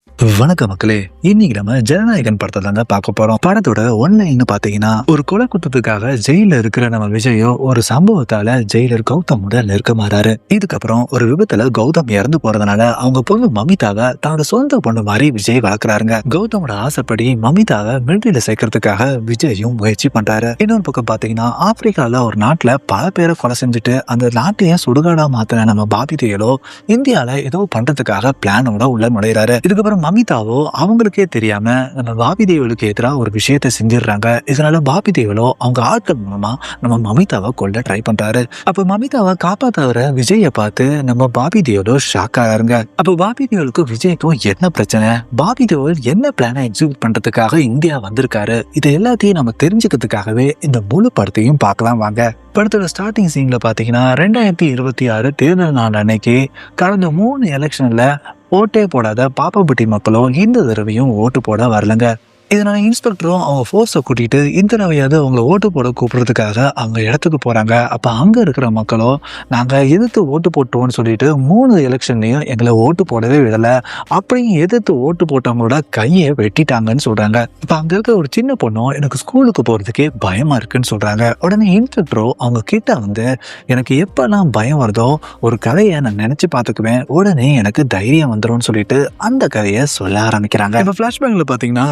வணக்க மக்களே. இன்னைக்கு நம்ம ஜனநாயகன் படத்தை தாங்க பார்க்க போறோம். படத்தோட ஒன்லைன்னு பாத்தீங்கன்னா, ஒரு கொலை குற்றத்துக்காக ஜெயில இருக்கிற நம்ம விஜயோ ஒரு சம்பவத்தால ஜெயிலர் கௌதமோட நெருக்கமாறாரு. இதுக்கப்புறம் ஒரு விபத்துல கௌதம் இறந்து போறதுனால அவங்க பொண்ணு மமிதாவை தன்னோட சொந்த பொண்ணு மாதிரி விஜய் வளர்க்குறாருங்க. கௌதமோட ஆசைப்படி மமிதாவை மிலிட்டரியில சேர்க்கறதுக்காக விஜயும் முயற்சி பண்றாரு. இன்னொரு பக்கம் பாத்தீங்கன்னா, ஆப்பிரிக்கால ஒரு நாட்டுல பல பேரை கொலை செஞ்சுட்டு அந்த நாட்டையே சுடுகாடா மாத்தின நம்ம பாபி தேயலோ இந்தியால ஏதோ பண்றதுக்காக பிளானோட உள்ள நுழையிறாரு. இதுக்கப்புறம் மமிதாவோ அவங்களுக்கே தெரியாம நம்ம பாபி தேவலுக்கு எதிராக ஒரு விஷயத்த செஞ்சிடறாங்க. இதனால பாபி தேவலோ அவங்க ஆட்கள் மூலமா நம்ம மமிதாவை கொல்ல ட்ரை பண்றாரு. அப்ப மமிதாவை காப்பாத்தவர விஜய பார்த்து நம்ம பாபி தேவலோ ஷாக் ஆகாருங்க. அப்ப பாபி தேவலுக்கும் விஜய்க்கும் என்ன பிரச்சனை, பாபி தேவல் என்ன பிளானை எக்ஸிக்யூட் பண்றதுக்காக இந்தியா வந்திருக்காரு, இது எல்லாத்தையும் நம்ம தெரிஞ்சுக்கிறதுக்காகவே இந்த முழு படத்தையும் பார்க்கலாம் வாங்க. படத்தோட ஸ்டார்டிங் சீன்ல பாத்தீங்கன்னா 2026 தேர்தல் நாள் அன்னைக்கு கடந்த 3 எலெக்ஷன்ல ஓட்டே போடாத பாப்பாப்பட்டி மக்களும் இந்த தடவையும் ஓட்டு போட வரலங்க. இதனால இன்ஸ்பெக்டரும் அவங்க ஃபோர்ஸை கூட்டிட்டு இந்த தடவையாவது அவங்கள ஓட்டு போட கூப்பிடுறதுக்காக அவங்க இடத்துக்கு போறாங்க. அப்ப அங்க இருக்கிற மக்களும் நாங்க எதிர்த்து ஓட்டு போட்டோம்னு சொல்லிட்டு 3 எலெக்ஷன்லயும் எங்களை ஓட்டு போடவே விடல, அப்படியும் எதிர்த்து ஓட்டு போட்டவங்களோட கையை வெட்டிட்டாங்கன்னு சொல்றாங்க. இப்ப அங்க இருக்கிற ஒரு சின்ன பொண்ணும் எனக்கு ஸ்கூலுக்கு போறதுக்கே பயமா இருக்குன்னு சொல்றாங்க. உடனே இன்ஸ்பெக்டரும் அவங்க கிட்ட வந்து எனக்கு எப்பெல்லாம் பயம் வருதோ ஒரு கதையை நான் நினைச்சு பார்த்துக்குவேன், உடனே எனக்கு தைரியம் வந்துடும் சொல்லிட்டு அந்த கதையை சொல்ல ஆரம்பிக்கிறாங்க. இப்ப பிளாஷ்பேக்ல பாத்தீங்கன்னா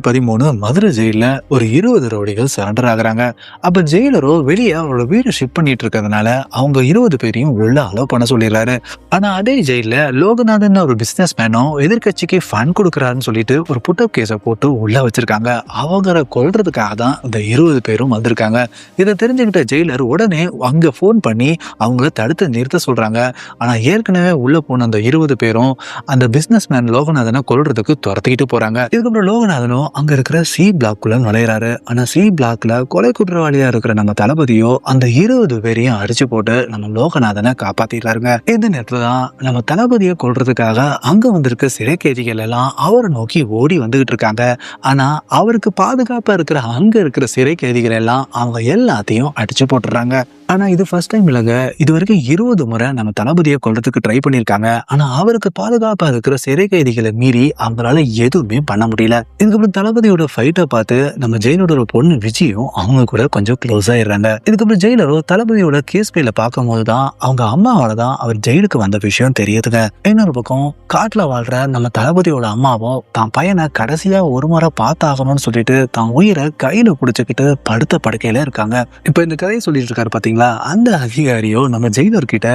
2013 மதுரை ஜெயில ஒரு 20 ரவுடிகள் சரண்டர் ஆகுறாங்க. அப்ப ஜெயிலரோ வெளியே அவரோட வீடு ஷிஃப்ட் பண்ணிட்டு இருக்கிறதுனால அவங்க 20 பேரையும் உள்ள அலோவ் பண்ண சொல்லிடுறாரு. ஆனா அதே ஜெயில லோகநாதன் ஒரு பிசினஸ் மேனும் எதிர்கட்சிக்கு ஃபண்ட் கொடுக்குறாருன்னு சொல்லிட்டு ஒரு புட்டப் கேஸை போட்டு உள்ள வச்சிருக்காங்க. அவங்களை கொல்றதுக்காக தான் இந்த 20 பேரும் வந்திருக்காங்க. இதை தெரிஞ்சுக்கிட்ட ஜெயிலர் உடனே அங்க போன் பண்ணி அவங்கள தடுத்து நிறுத்த சொல்றாங்க. ஆனா ஏற்கனவே உள்ள போன அந்த 20 பேரும் அந்த பிசினஸ் மேன் லோகநாதனை கொல்றதுக்கு துரத்திக்கிட்டு போறாங்க. இதுக்கப்புறம் லோகநாதனும் அங்க இருக்கிற சி பிளாக்குள்ள நுழையிறாரு. ஆனா சி பிளாக்ல கொலை குற்றவாளியா இருக்கிற நம்ம தளபதியோ அந்த 20 பேரையும் அடிச்சு போட்டு நம்ம லோகநாதனை காப்பாத்திடுறாருங்க. இந்த நேரத்துல தான் நம்ம தளபதியை கொல்றதுக்காக அங்க வந்திருக்க சிறை கைதிகள் எல்லாம் அவரை நோக்கி ஓடி வந்துகிட்டு இருக்காங்க. ஆனா அவருக்கு பாதுகாப்பா இருக்கிற அங்க இருக்கிற சிறை கைதிகள் எல்லாம் அவங்க எல்லாத்தையும் அடிச்சு போட்டுறாங்க. ஆனா இது ஃபர்ஸ்ட் டைம் இல்லைங்க, இது வரைக்கும் 20 முறை நம்ம தளபதியை கொல்றதுக்கு ட்ரை பண்ணிருக்காங்க. ஆனா அவருக்கு பாதுகாப்பா இருக்கிற சிறை கைதிகளை மீறி அவங்களால எதுவுமே பண்ண முடியல. இதுக்கப்புறம் தளபதியோட ஃபைட்டை பார்த்து நம்ம ஜெயிலரோட பொண்ணு விஜயும் அவங்க கூட கொஞ்சம் க்ளோஸ் ஆயிடுறாங்க. இதுக்கப்புறம் ஜெயிலரோ தளபதியோட கேஸ் பேல பார்க்கும் போதுதான் அவங்க அம்மாவால தான் அவர் ஜெயிலுக்கு வந்த விஷயம் தெரியுதுங்க. இன்னொரு பக்கம் காட்டுல வாழ்ற நம்ம தளபதியோட அம்மாவும் தான் பையனை கடைசியா ஒரு முறை பார்த்தாகணும்னு சொல்லிட்டு தான் உயிரை கையில புடிச்சுக்கிட்டு படுத்த படுக்கையில இருக்காங்க. இப்ப இந்த கதையை சொல்லிட்டு இருக்காரு பாத்தீங்களா, அந்த அதிகாரியோ நம்ம ஜெயிலர் கிட்ட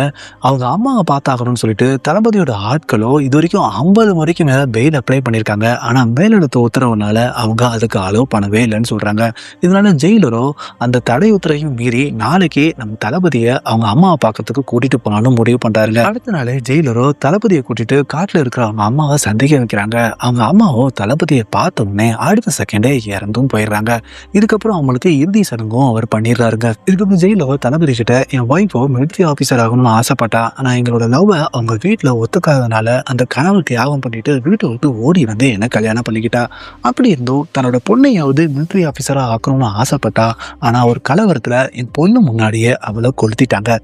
அவங்க அம்மாவை பார்த்தாகணும்னு சொல்லிட்டு தளபதியோட ஆட்களோ இது வரைக்கும் 50 முறைக்கு மேல பெயில் அப்ளை பண்ணிருக்காங்க. ஆனா மேலெடுத்த உத்தரவுனால அவங்க அதுக்கு அலோவ் பண்ணவே இல்லைன்னு சொல்றாங்க. இதனால ஜெயிலரோ அந்த தடை உத்தரவையும் மீறி நாளைக்கு நம்ம தளபதியை அவங்க அம்மாவை பார்க்கறதுக்கு கூட்டிட்டு போனாலும் முடிவு பண்றாருங்க. அடுத்த நாளே ஜெயிலரோ தளபதியை கூட்டிட்டு காட்டுல இருக்கிற அவங்க அம்மாவை சந்தேக வைக்கிறாங்க. அவங்க அம்மாவோ தளபதியை பார்த்த உடனே அடுத்த செகண்டே இறந்தும் போயிடுறாங்க. இதுக்கப்புறம் அவங்களுக்கு இறுதி சடங்கும் அவர் பண்ணிடுறாருங்க. இதுக்கப்புறம் ஜெயிலோ தளபதி கிட்ட என் ஒய்ஃபோ மிலிட்டரி ஆபீசர் ஆகணும்னு ஆசைப்பட்டா, ஆனா எங்களோட லவ்வை அவங்க வீட்டுல ஒத்துக்காதனால அந்த கனவு தியாகம் பண்ணிட்டு வீட்டை விட்டு ஓடி வந்து என்ன கல்யாணம் பண்ணிக்கிட்டா. அப்படி இருந்தும் தன்னோட பொண்ணையாவது மிலிட்டரி ஆபீசரா ஆக்கணும்னு ஆசைப்பட்டா, ஆனா ஒரு கலவரத்துல என் பொண்ணு முன்னாடியே அவளை கொளுத்திட்டாங்க.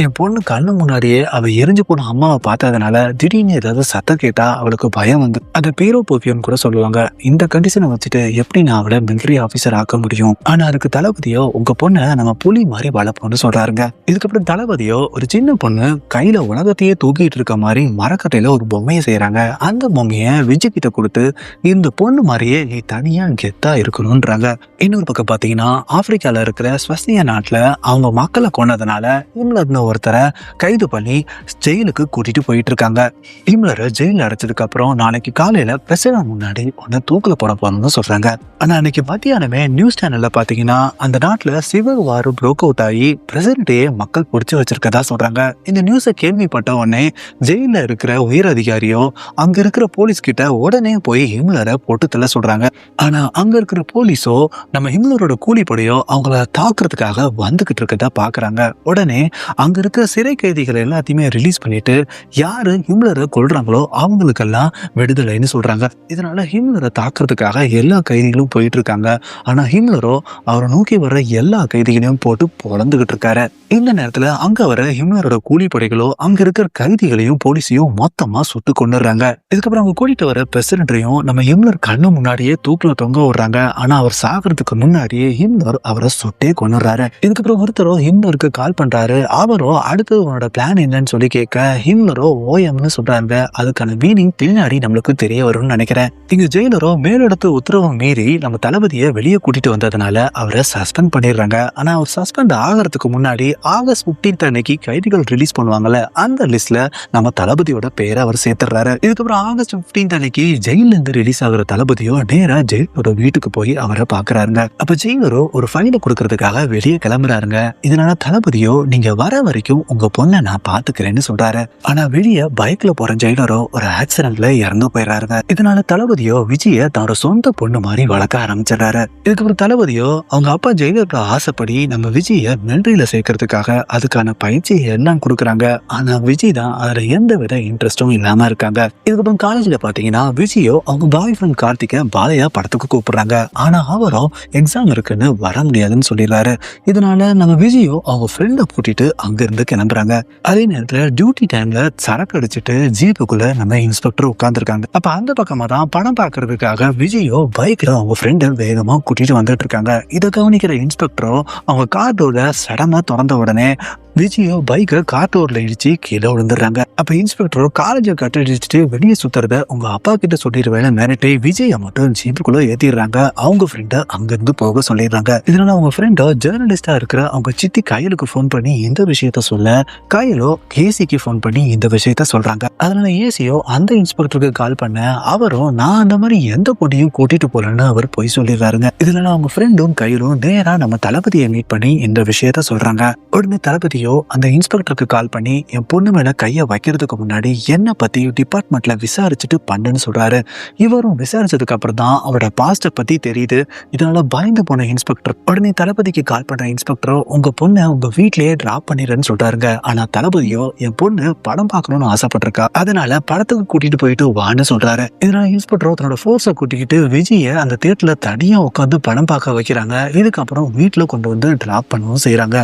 என் பொண்ணு கண்ணு முன்னாடியே அவ எரிஞ்சு போன அம்மாவை பார்த்ததுனால திடீர்னு ஏதாவது சத்தம் கேட்டா அவளுக்கு பயம் வந்து அதை பேரோபோபியம் கூட சொல்லுவாங்க. இந்த கண்டிஷனை வச்சுட்டு எப்படி நான் அவளை மிலிட்டரி ஆபீசர் ஆக்க முடியும்? ஆனா அதுக்கு தளபதியோ உங்க பொண்ணை நம்ம புலி மாதிரி வளர்ப்போம்னு சொல்றாருங்க. இதுக்கப்புறம் தளபதியோ ஒரு சின்ன பொண்ணு கையில உலகத்தையே தூக்கிட்டு இருக்க மாதிரி மரக்கட்டையில ஒரு பொம்மையை செய்யறாங்க. அந்த பொம்மையை விஜய் கிட்ட கொடுத்து இந்த பொண்ணு மாதிரியே நீ தனியா கெத்தா இருக்கணும்ன்றாங்க. இன்னொரு பக்கம் பாத்தீங்கன்னா ஆப்பிரிக்கால இருக்கிற ஸ்வஸ்னியா நாட்டுல அவங்க மக்களை கொண்டதுனால ஒருத்தரை கைது பண்ணி ஜெயிலுக்கு கூட்டிட்டு போயிட்டு இருக்காங்க. இம்லரை ஜெயில அடைச்சதுக்கு அப்புறம் நாளைக்கு காலையில பிரசிடன்ட் முன்னாடி ஒன்னு தூக்கில போட போறோம்னு சொல்றாங்க. ஆனா அன்னைக்கு மத்தியானமே நியூஸ் சேனல்ல பாத்தீங்கன்னா அந்த நாட்டுல சிவில் வார் பிரேக் அவுட் ஆகி பிரசிடண்டையே மக்கள் பிடிச்சு வச்சிருக்கதா சொல்றாங்க. இந்த நியூஸை கேள்விப்பட்ட உடனே ஜெயில இருக்கிற உயர் அதிகாரியோ அங்க இருக்கிற போலீஸ் கிட்ட உடனே போய் ஹிம்லரை போட்டு தள்ள சொல்றாங்க. ஆனா அங்க இருக்கிற போலீஸோ நம்ம ஹிம்லரோட கூலிப்படையோ அவங்கள தாக்குறதுக்காக வந்துகிட்டு இருக்கதா பாக்குறாங்க. உடனே அங்க இருக்கிற சிறை கைதிகள் எல்லாத்தையுமே ரிலீஸ் பண்ணிட்டு யாரு ஹிம்லரை கொல்றாங்களோ அவங்களுக்கெல்லாம் விடுதலைன்னு சொல்றாங்க. இதனால ஹிம்லரை தாக்குறதுக்காக எல்லா கைதிகளும் போயிட்டு இருக்காங்க. ஆனா ஹிம்லரோ அவரை நோக்கி வர எல்லா கைதிகளையும் போட்டு பொழந்துகிட்டு இருக்காரு. இந்த நேரத்துல அங்க வர ஹிம்லரோட கூலிப்படைகளோ அங்க இருக்கிற கைதிகளையும் போலீஸையும் மொத்தமா சுட்டு கொண்டுறாங்க. இதுக்கப்புறம் அவங்க கூட்டிட்டு வர பிரசிடென்ட்டையும் நம்ம ஹிம்லர் கண்ணு முன்னாடியே தூக்குல தொங்க விடுறாங்க. ஆனா அவர் சாகிறதுக்கு முன்னாடியே ஹிம்லர் அவரை சுட்டே கொண்டுறாரு. இதுக்கப்புறம் ஒருத்தரோ ஹிம்லருக்கு கால் பண்றாரு. அவரோ அடுத்து உன்னோட பிளான் என்னன்னு சொல்லி கேட்க ஹிம்லரோ ஓஎம்னு சொல்றாங்க. அதுக்கான மீனிங் பின்னாடி நம்மளுக்கு தெரிய வரும்னு நினைக்கிறேன். இங்க ஜெயிலரோ மேலிடத்து உத்தரவு மீறி நம்ம தளபதியை வெளியே கூட்டிட்டு வந்ததுனால அவரை சஸ்பெண்ட் பண்ணிடுறாங்க. ஆனா அவர் சஸ்பெண்ட் ஆகிறதுக்கு முன்னாடி ஆகஸ்ட் 15 அன்னைக்கு கைதிகள் ரிலீஸ் பண்ணுவாங்கல்ல, அந்த லிஸ்ட்ல நம்ம தளபதியோட பேரை அவர் சேர்த்துறாரு. இதுக்கப்புறம் ஆகஸ்ட் 15 அன்னைக்கு ஜெயில இருந்து ரிலீஸ் ஆகுற தளபதியோ நேரா ஜெயிலரோட வீட்டுக்கு போய் அவரை பாக்குறாருங்க. அப்ப ஜெயிலரோ ஒரு ஃபைலை கொடுக்கறதுக்காக வெளியே கிளம்புறாருங்க. இதனால தளபதியோ நீங்க வர வரைக்கும் உங்க பொண்ணை நான் பாத்துக்கிறேன்னு சொல்றாரு. ஆனா வெளியே பைக்ல போற ஜெயிலரோ ஒரு ஆக்சிடென்ட்ல இறந்து போயிடுறாருங்க. இதனால தளபதியோ விஜய தன்னோட சொந்த பொண்ணு மாதிரி வளர்க்க ஆரம்பிச்சிடறாரு. இதுக்கப்புறம் தளபதியோ அவங்க அப்பா ஜெயிலரோட ஆசைப்படி நம்ம விஜய மிலிட்டரியில சேர்க்கறதுக்காக அதுக்கான பயிற்சியை எல்லாம் கொடுக்குறாங்க. ஆனா விஜய் தான் அதுல எந்த வித இன்ட்ரெஸ்டும் இல்லாம இருக்காங்க. இதுக்கப்புறம் காலேஜ்ல பாத்தீங்கன்னா விஜயோ அவங்க பாய் ஃப்ரெண்ட் கார்த்திகை பாலையா படத்துக்கு கூப்பிடுறாங்க. ஆனா அவரோ எக்ஸாம் இருக்குன்னு வர முடியாதுன்னு சொல்லிடுறாரு. இதனால நம்ம விஜயோ அவங்க ஃப்ரெண்டை கூட்டிட்டு அங்க இருந்து கிளம்புறாங்க. அதே நேரத்துல டியூட்டி டைம்ல சரக்கு அடிச்சுட்டு ஜீப்புக்குள்ள நம்ம இன்ஸ்பெக்டர் உட்கார்ந்துருக்காங்க. அப்ப அந்த பக்கமா தான் படம் பாக்குறதுக்காக விஜயோ பைக்ல அவங்க ஃப்ரெண்டை வேகமா கூட்டிட்டு வந்துட்டு இருக்காங்க. இதை கவனிக்கிற இன்ஸ்பெக்டரோ அவங்க கார்டோட சடமா திறந்த உடனே விஜயோ பைக்கை கார் டோர்ல இடிச்சு கீழே விழுந்துடுறாங்க. அப்ப இன்ஸ்பெக்டரோ காலேஜை கட்டடிச்சுட்டு வெளியே சுத்துறத உங்க அப்பா கிட்ட சொல்லிடுவேன் மிரட்டி விஜய மட்டும் ஜீப்புக்குள்ள ஏத்திடுறாங்க. அவங்க ஃப்ரெண்டை அங்கிருந்து போக சொல்லிடுறாங்க. இதனால அவங்க ஃப்ரெண்டோ ஜேர்னலிஸ்டா இருக்கிற அவங்க சித்தி கையலுக்கு போன் பண்ணி இந்த விஷயத்த சொல்ல கையலோ ஏசிக்கு போன் பண்ணி இந்த விஷயத்த சொல்றாங்க. அதனால ஏசியோ அந்த இன்ஸ்பெக்டருக்கு கால் பண்ண அவரும் நான் அந்த மாதிரி எந்த பொண்ணையும் கூட்டிட்டு போலன்னு அவர் போய் சொல்லிடுறாருங்க. இதனால அவங்க ஃப்ரெண்டும் கையலும் நேரா நம்ம தளபதியை மீட் பண்ணி இந்த விஷயத்த சொல்றாங்க. உடனே தளபதி அந்த இன்ஸ்பெக்டருக்கு கால் பண்ணி என் பொண்ணு மேல கைய வைக்கிறதுக்கு முன்னாடி என்ன பத்தி டிபார்ட்மெண்ட்ல விசாரிச்சுட்டு பண்ணுன்னு சொல்றாரு. இவரும் விசாரிச்சதுக்கு அப்புறம் தான் அவரோட பாஸ்ட பத்தி தெரியுது. இதனால பயந்து போன இன்ஸ்பெக்டர் உடனே தளபதிக்கு கால் பண்ற இன்ஸ்பெக்டரோ உங்க பொண்ணை உங்க வீட்லயே டிராப் பண்ணிடுறேன்னு சொல்றாருங்க. ஆனா தளபதியோ என் பொண்ணு படம் பார்க்கணும்னு ஆசைப்பட்டிருக்கா, அதனால படத்துக்கு கூட்டிட்டு போயிட்டு வான்னு சொல்றாரு. இதனால இன்ஸ்பெக்டரோ தன்னோட போர்ஸை கூட்டிக்கிட்டு விஜய அந்த தியேட்டர்ல தனியா உட்காந்து படம் பார்க்க வைக்கிறாங்க. இதுக்கப்புறம் வீட்டுல கொண்டு வந்து டிராப் பண்ணவும் செய்யறாங்க.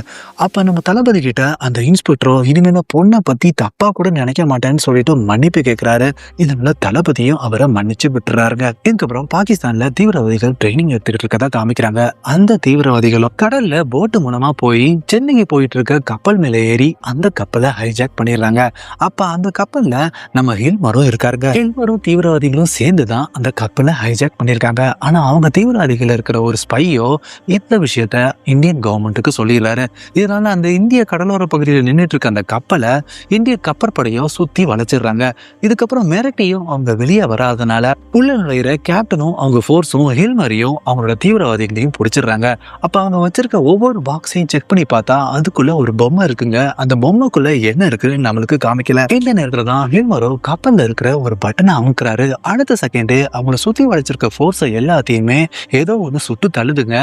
அப்ப நம்ம தளபதி கிட்ட அந்த இன்ஸ்பெக்டரோ இனிமேல பொண்ணை பத்தி தப்பா கூட நினைக்க மாட்டேன்னு சொல்லிட்டு மன்னிப்பு கேட்கிறாரு. இதனால தளபதியும் அவரை மன்னிச்சு விட்டுறாருங்க. இதுக்கப்புறம் பாகிஸ்தான்ல தீவிரவாதிகள் ட்ரைனிங் எடுத்துக்கிட்டு இருக்கதா காமிக்கிறாங்க. அந்த தீவிரவாதிகளும் கடல்ல போட்டு மூலமா போய் சென்னைக்கு போயிட்டு இருக்க கப்பல் மேல ஏறி அந்த கப்பலை ஹைஜாக் பண்ணிடுறாங்க. அப்ப அந்த கப்பல்ல நம்ம ஹில்மரும் இருக்காருங்க. ஹில்மரும் தீவிரவாதிகளும் சேர்ந்துதான் அந்த கப்பலை ஹைஜாக் பண்ணிருக்காங்க. ஆனா அவங்க தீவிரவாதிகள் இருக்கிற ஒரு ஸ்பையோ இந்த விஷயத்த இந்தியன் கவர்மெண்ட்டுக்கு சொல்லிடுறாரு. இதனால அந்த இந்திய கடலோர பகுதியில் நின்றுட்டு இருக்க அந்த கப்பலை இந்திய கப்பற்படையோ சுத்தி வளைச்சிடுறாங்க. இதுக்கப்புறம் மிரட்டியும் அவங்க வெளியே வராதனால உள்ள நுழையிற கேப்டனும் அவங்க போர்ஸும் ஹில்மரையும் அவங்களோட தீவிரவாதிகளையும் பிடிச்சிடுறாங்க. அப்ப அவங்க வச்சிருக்க ஒவ்வொரு பாக்ஸையும் செக் பண்ணி பார்த்தா அதுக்குள்ள ஒரு பொம்மை இருக்குங்க. அந்த பொம்மைக்குள்ள என்ன இருக்குன்னு நம்மளுக்கு காமிக்கல. இந்த நேரத்துல தான் ஹில்மரோ கப்பல்ல இருக்கிற ஒரு பட்டனை அமுக்குறாரு. அடுத்த செகண்டே அவங்கள சுத்தி வளைச்சிருக்க போர்ஸை எல்லாத்தையுமே ஏதோ ஒண்ணு சுட்டு தள்ளுதுங்க.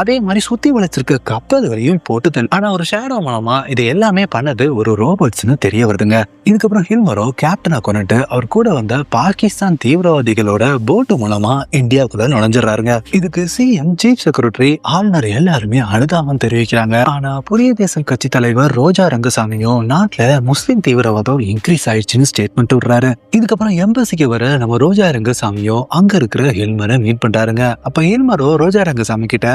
அதே மாதிரி சுத்தி வளைச்சிருக்க கப்பல்களையும் போட்டு தள்ளு. ஆனா ஒரு ஷேடோ மூலமா இது எல்லாமே பண்ணது ஒரு ரோபோட்ஸ்னு தெரிய வருதுங்க. இதுக்கப்புறம் ஹில்மரோ கேப்டனை கொண்டுட்டு அவர் கூட வந்த பாகிஸ்தான் தீவிரவாதிகளோட போட்டு மூலமா இந்தியாவுக்குள்ள நுழைஞ்சிடறாருங்க. இதுக்கு சிஎம், சீஃப் செக்ரட்டரி, ஆளுநர் எல்லாருமே அனுதாபம் தெரிவிக்கிறாங்க. ஆனா புதிய தேசம் கட்சி தலைவர் ரோஜா ரங்கசாமியும் நாட்டுல முஸ்லிம் தீவிரவாதம் இன்க்ரீஸ் ஆயிடுச்சுன்னு ஸ்டேட்மெண்ட் விடுறாரு. இதுக்கப்புறம் எம்பசிக்கு வர நம்ம ரோஜா ரங்கசாமியோ அங்க இருக்கிற ஹில்மரை மீட் பண்றாருங்க. அப்ப ஹில்மரோ ரோஜா ரங்கசாமி கிட்ட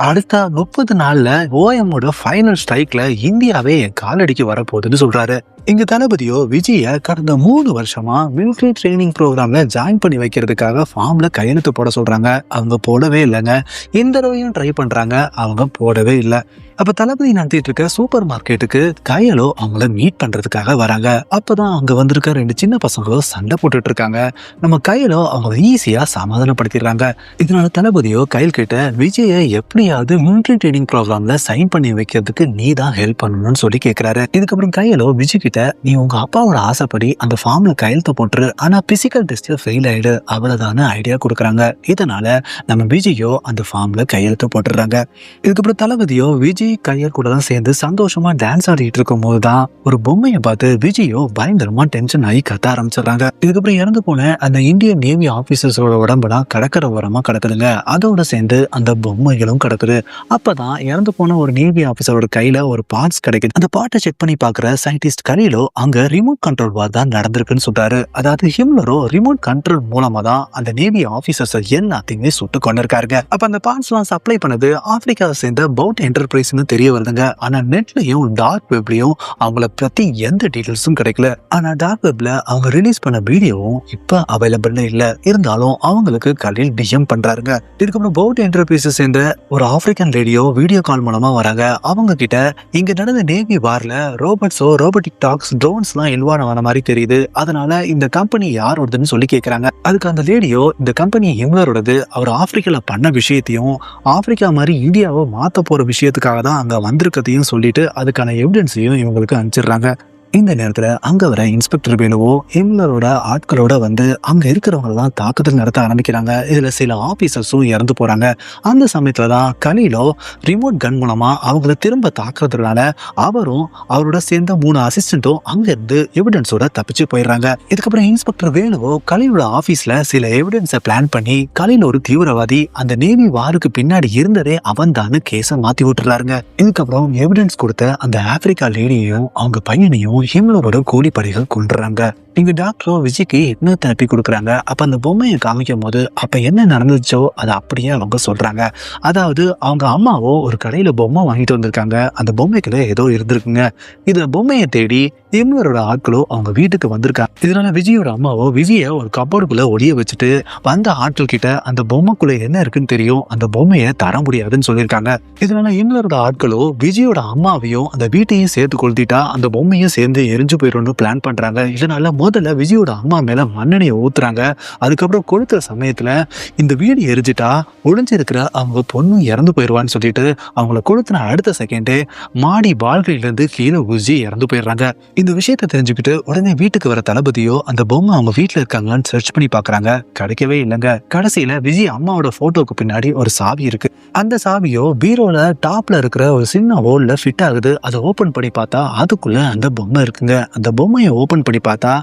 அடுத்த 30 நாள்ல ஓஎம்மோட ஃபைனல் ஸ்ட்ரைக்ல இந்தியாவே என் காலடிக்கு வரப்போகுதுன்னு சொல்றாரு. இங்க தளபதியோ விஜய கடந்த 3 வருஷமா மிலிட்டரி ட்ரைனிங் ப்ரோக்ராம்ல ஜாயின் பண்ணி வைக்கிறதுக்காக ஃபார்ம்ல கையெழுத்து போட சொல்றாங்க. அவங்க போடவே இல்லைங்க. இந்த தடவையும் ட்ரை பண்றாங்க, அவங்க போடவே இல்லை. அப்ப தளபதி நடத்திட்டு இருக்க சூப்பர் மார்க்கெட்டுக்கு கையலோ அவங்கள மீட் பண்றதுக்காக வராங்க. அப்பதான் அங்க வந்திருக்க 2 சின்ன பசங்களும் சண்டை போட்டுட்டு இருக்காங்க. நம்ம கையலோ அவங்க ஈஸியா சமாதானப்படுத்திடுறாங்க. இதனால தளபதியோ கையில் கிட்ட விஜய எப்படியாவது மிலிட்டரி ட்ரைனிங் ப்ரோக்ராம்ல சைன் பண்ணி வைக்கிறதுக்கு நீ தான் ஹெல்ப் பண்ணணும்னு சொல்லி கேட்கிறாரு. இதுக்கப்புறம் கையலோ விஜய் கிட்ட நீ உங்க அப்பாவோட ஆசைப்படி அந்த ஃபார்ம்ல கையெழுத்து போட்டுரு, ஆனா பிசிக்கல் டெஸ்ட் ஃபெயில் ஆயிடு, அவ்வளவுதான ஐடியா கொடுக்குறாங்க. இதனால நம்ம விஜயோ அந்த ஃபார்ம்ல கையெழுத்து போட்டுறாங்க. இதுக்கப்புறம் தளபதியோ விஜய் விஜய் கையர் கூட தான் சேர்ந்து சந்தோஷமா டான்ஸ் ஆடிட்டு இருக்கும் போதுதான் ஒரு பொம்மையை பார்த்து விஜயோ பயங்கரமா டென்ஷன் ஆகி கத்த ஆரம்பிச்சிடுறாங்க. இதுக்கப்புறம் இறந்து போன அந்த இந்தியன் நேவி ஆபீசர்ஸோட உடம்புலாம் கடற்கரை ஓரமா கிடக்குதுங்க. அதோட சேர்ந்து அந்த பொம்மைகளும் கிடக்குது. அப்பதான் இறந்து போன ஒரு நேவி ஆபீசரோட கையில ஒரு பார்ட்ஸ் கிடைக்குது. அந்த பார்ட்டை செக் பண்ணி பாக்குற சயின்டிஸ்ட் கலீலோ அங்க ரிமோட் கண்ட்ரோல் வார் தான் நடந்திருக்குன்னு சொல்றாரு. அதாவது ஹிம்லரோ ரிமோட் கண்ட்ரோல் மூலமா தான் அந்த நேவி ஆபீசர்ஸ் எல்லாத்தையுமே சுட்டு கொண்டிருக்காருங்க. அப்ப அந்த பார்ட்ஸ் எல்லாம் சப்ளை பண்ணது ஆப்பிரிக்காவை சேர்ந்த பவுட் என்டர்பிரைஸ்னு தெரிய வருதுங்க. ஆனா நெட்லயும் டார்க் வெப்லயும் அவங்கள பத்தி எந்த டீடைல்ஸும் கிடைக்கல. ஆனா டார்க் வெப்ல அவங்க ரிலீஸ் பண்ண வீடியோவும் இப்ப அவைலபிள் இல்ல. இருந்தாலும் அவங்களுக்கு கலீல் டிஎம் பண்றாருங்க. இதுக்கப்புறம் பவுட் என்டர்பிரைஸை சேர்ந்த ஒரு ஆப்பிரிக்கன் ரேடியோ வீடியோ கால் மூலமா வராங்க. அவங்க கிட்ட இங்க நடந்த நேவி வார்ல ரோபோட்டிக் டாக்ஸ் ட்ரோன்ஸ் எல்லாம் இன்வால்வ் ஆன மாதிரி தெரியுது. அதனால இந்த கம்பெனி யாரோடதுன்னு சொல்லி கேக்குறாங்க. அதுக்கு அந்த ரேடியோ இந்த கம்பெனி ஹிம்லரோடது, அவர் ஆப்பிரிக்கால பண்ண விஷயத்தையும் ஆப்பிரிக்கா மாதிரி இந்தியாவை மாத்த போற விஷயத்துக்காக தான் அங்க வந்திருக்கதையும் சொல்லிட்டு அதுக்கான எவிடன்ஸையும் இவங்களுக்கு அனுப்பிச்சிடுறாங்க. இந்த நேரத்துல அங்க வர இன்ஸ்பெக்டர் வேணுவோ ஹிம்லரோட ஆட்களோட வந்து அங்க இருக்கிறவங்க எல்லாம் தாக்குதல் நடத்த ஆரம்பிக்கிறாங்க. இதுல சில ஆபீசர்ஸும் இறந்து போறாங்க. அந்த சமயத்துலதான் கலீலோ ரிமோட் கன் மூலமா அவங்கள திரும்ப தாக்குறதுனால அவரும் அவரோட சேர்ந்த 3 அசிஸ்டன்ட்டும் அங்க இருந்து எவிடன்ஸோட தப்பிச்சு போயிடுறாங்க. இதுக்கப்புறம் இன்ஸ்பெக்டர் வேணுவோ கலீலோட ஆபீஸ்ல சில எவிடன்ஸை பிளான் பண்ணி கலீல் ஒரு தீவிரவாதி, அந்த நேவி வாருக்கு பின்னாடி இருந்ததே அவன் தான் கேஸை மாத்தி விட்டுறாருங்க. இதுக்கப்புறம் எவிடன்ஸ் கொடுத்த அந்த ஆப்பிரிக்கா லேடியையும் அவங்க பையனையும் ஹிம்லரோட கூலிப்படைகள் கொண்டுறாங்க. இங்க டாக்டரோ விஜய்க்கு என்ன தெரப்பி கொடுக்குறாங்க. அப்ப அந்த பொம்மையை காமிக்கும் போது அப்ப என்ன நடந்துச்சோ அதை அப்படியே அவங்க சொல்றாங்க. அதாவது அவங்க அம்மாவோ ஒரு கடையில பொம்மை வாங்கிட்டு வந்திருக்காங்க. அந்த பொம்மைக்குள்ள ஏதோ இருந்திருக்குங்க. இந்த பொம்மையை தேடி ஹிம்லரோட ஆட்களோ அவங்க வீட்டுக்கு வந்திருக்காங்க. இதனால விஜயோட அம்மாவோ விஜய ஒரு கப்போர்டுக்குள்ள ஒடிய வச்சுட்டு வந்த ஆட்கள் கிட்ட அந்த பொம்மைக்குள்ள என்ன இருக்குன்னு தெரியும், அந்த பொம்மையை தர முடியாதுன்னு சொல்லியிருக்காங்க. இதனால ஹிம்லரோட ஆட்களோ விஜயோட அம்மாவையும் அந்த வீட்டையும் சேர்த்து கொளுத்திட்டா அந்த பொம்மையும் சேர்ந்து எரிஞ்சு போயிடும்னு பிளான் பண்றாங்க. இதனால முதல்ல விஜயோட அம்மா மேல மண்ணெண்ணையை ஊத்துறாங்க. அதுக்கப்புறம் கொளுத்துற சமயத்துல இந்த வீடு எரிஞ்சிட்டா ஒளிஞ்சிருக்கிற அவங்க பொண்ணு இறந்து போயிடுவான்னு சொல்லிட்டு அவங்கள கொளுத்துன அடுத்த செகண்டே மாடி பால்கனில இருந்து கீழே உஜி இறந்து போயிடுறாங்க. இந்த விஷயத்த தெரிஞ்சுக்கிட்டு உடனே வீட்டுக்கு வர தளபதியோ அந்த பொம்மை அவங்க வீட்டுல இருக்காங்கன்னு சர்ச் பண்ணி பாக்குறாங்க. கிடைக்கவே இல்லைங்க. கடைசியில விஜய் அம்மாவோட போட்டோக்கு பின்னாடி ஒரு சாவி இருக்கு. அந்த சாவியோ பீரோல டாப்ல இருக்கிற ஒரு சின்ன ஹோல்ல ஃபிட் ஆகுது. அதை ஓபன் பண்ணி பார்த்தா அதுக்குள்ள அந்த பொம்மை இருக்குங்க. அந்த பொம்மையை ஓபன் பண்ணி பார்த்தா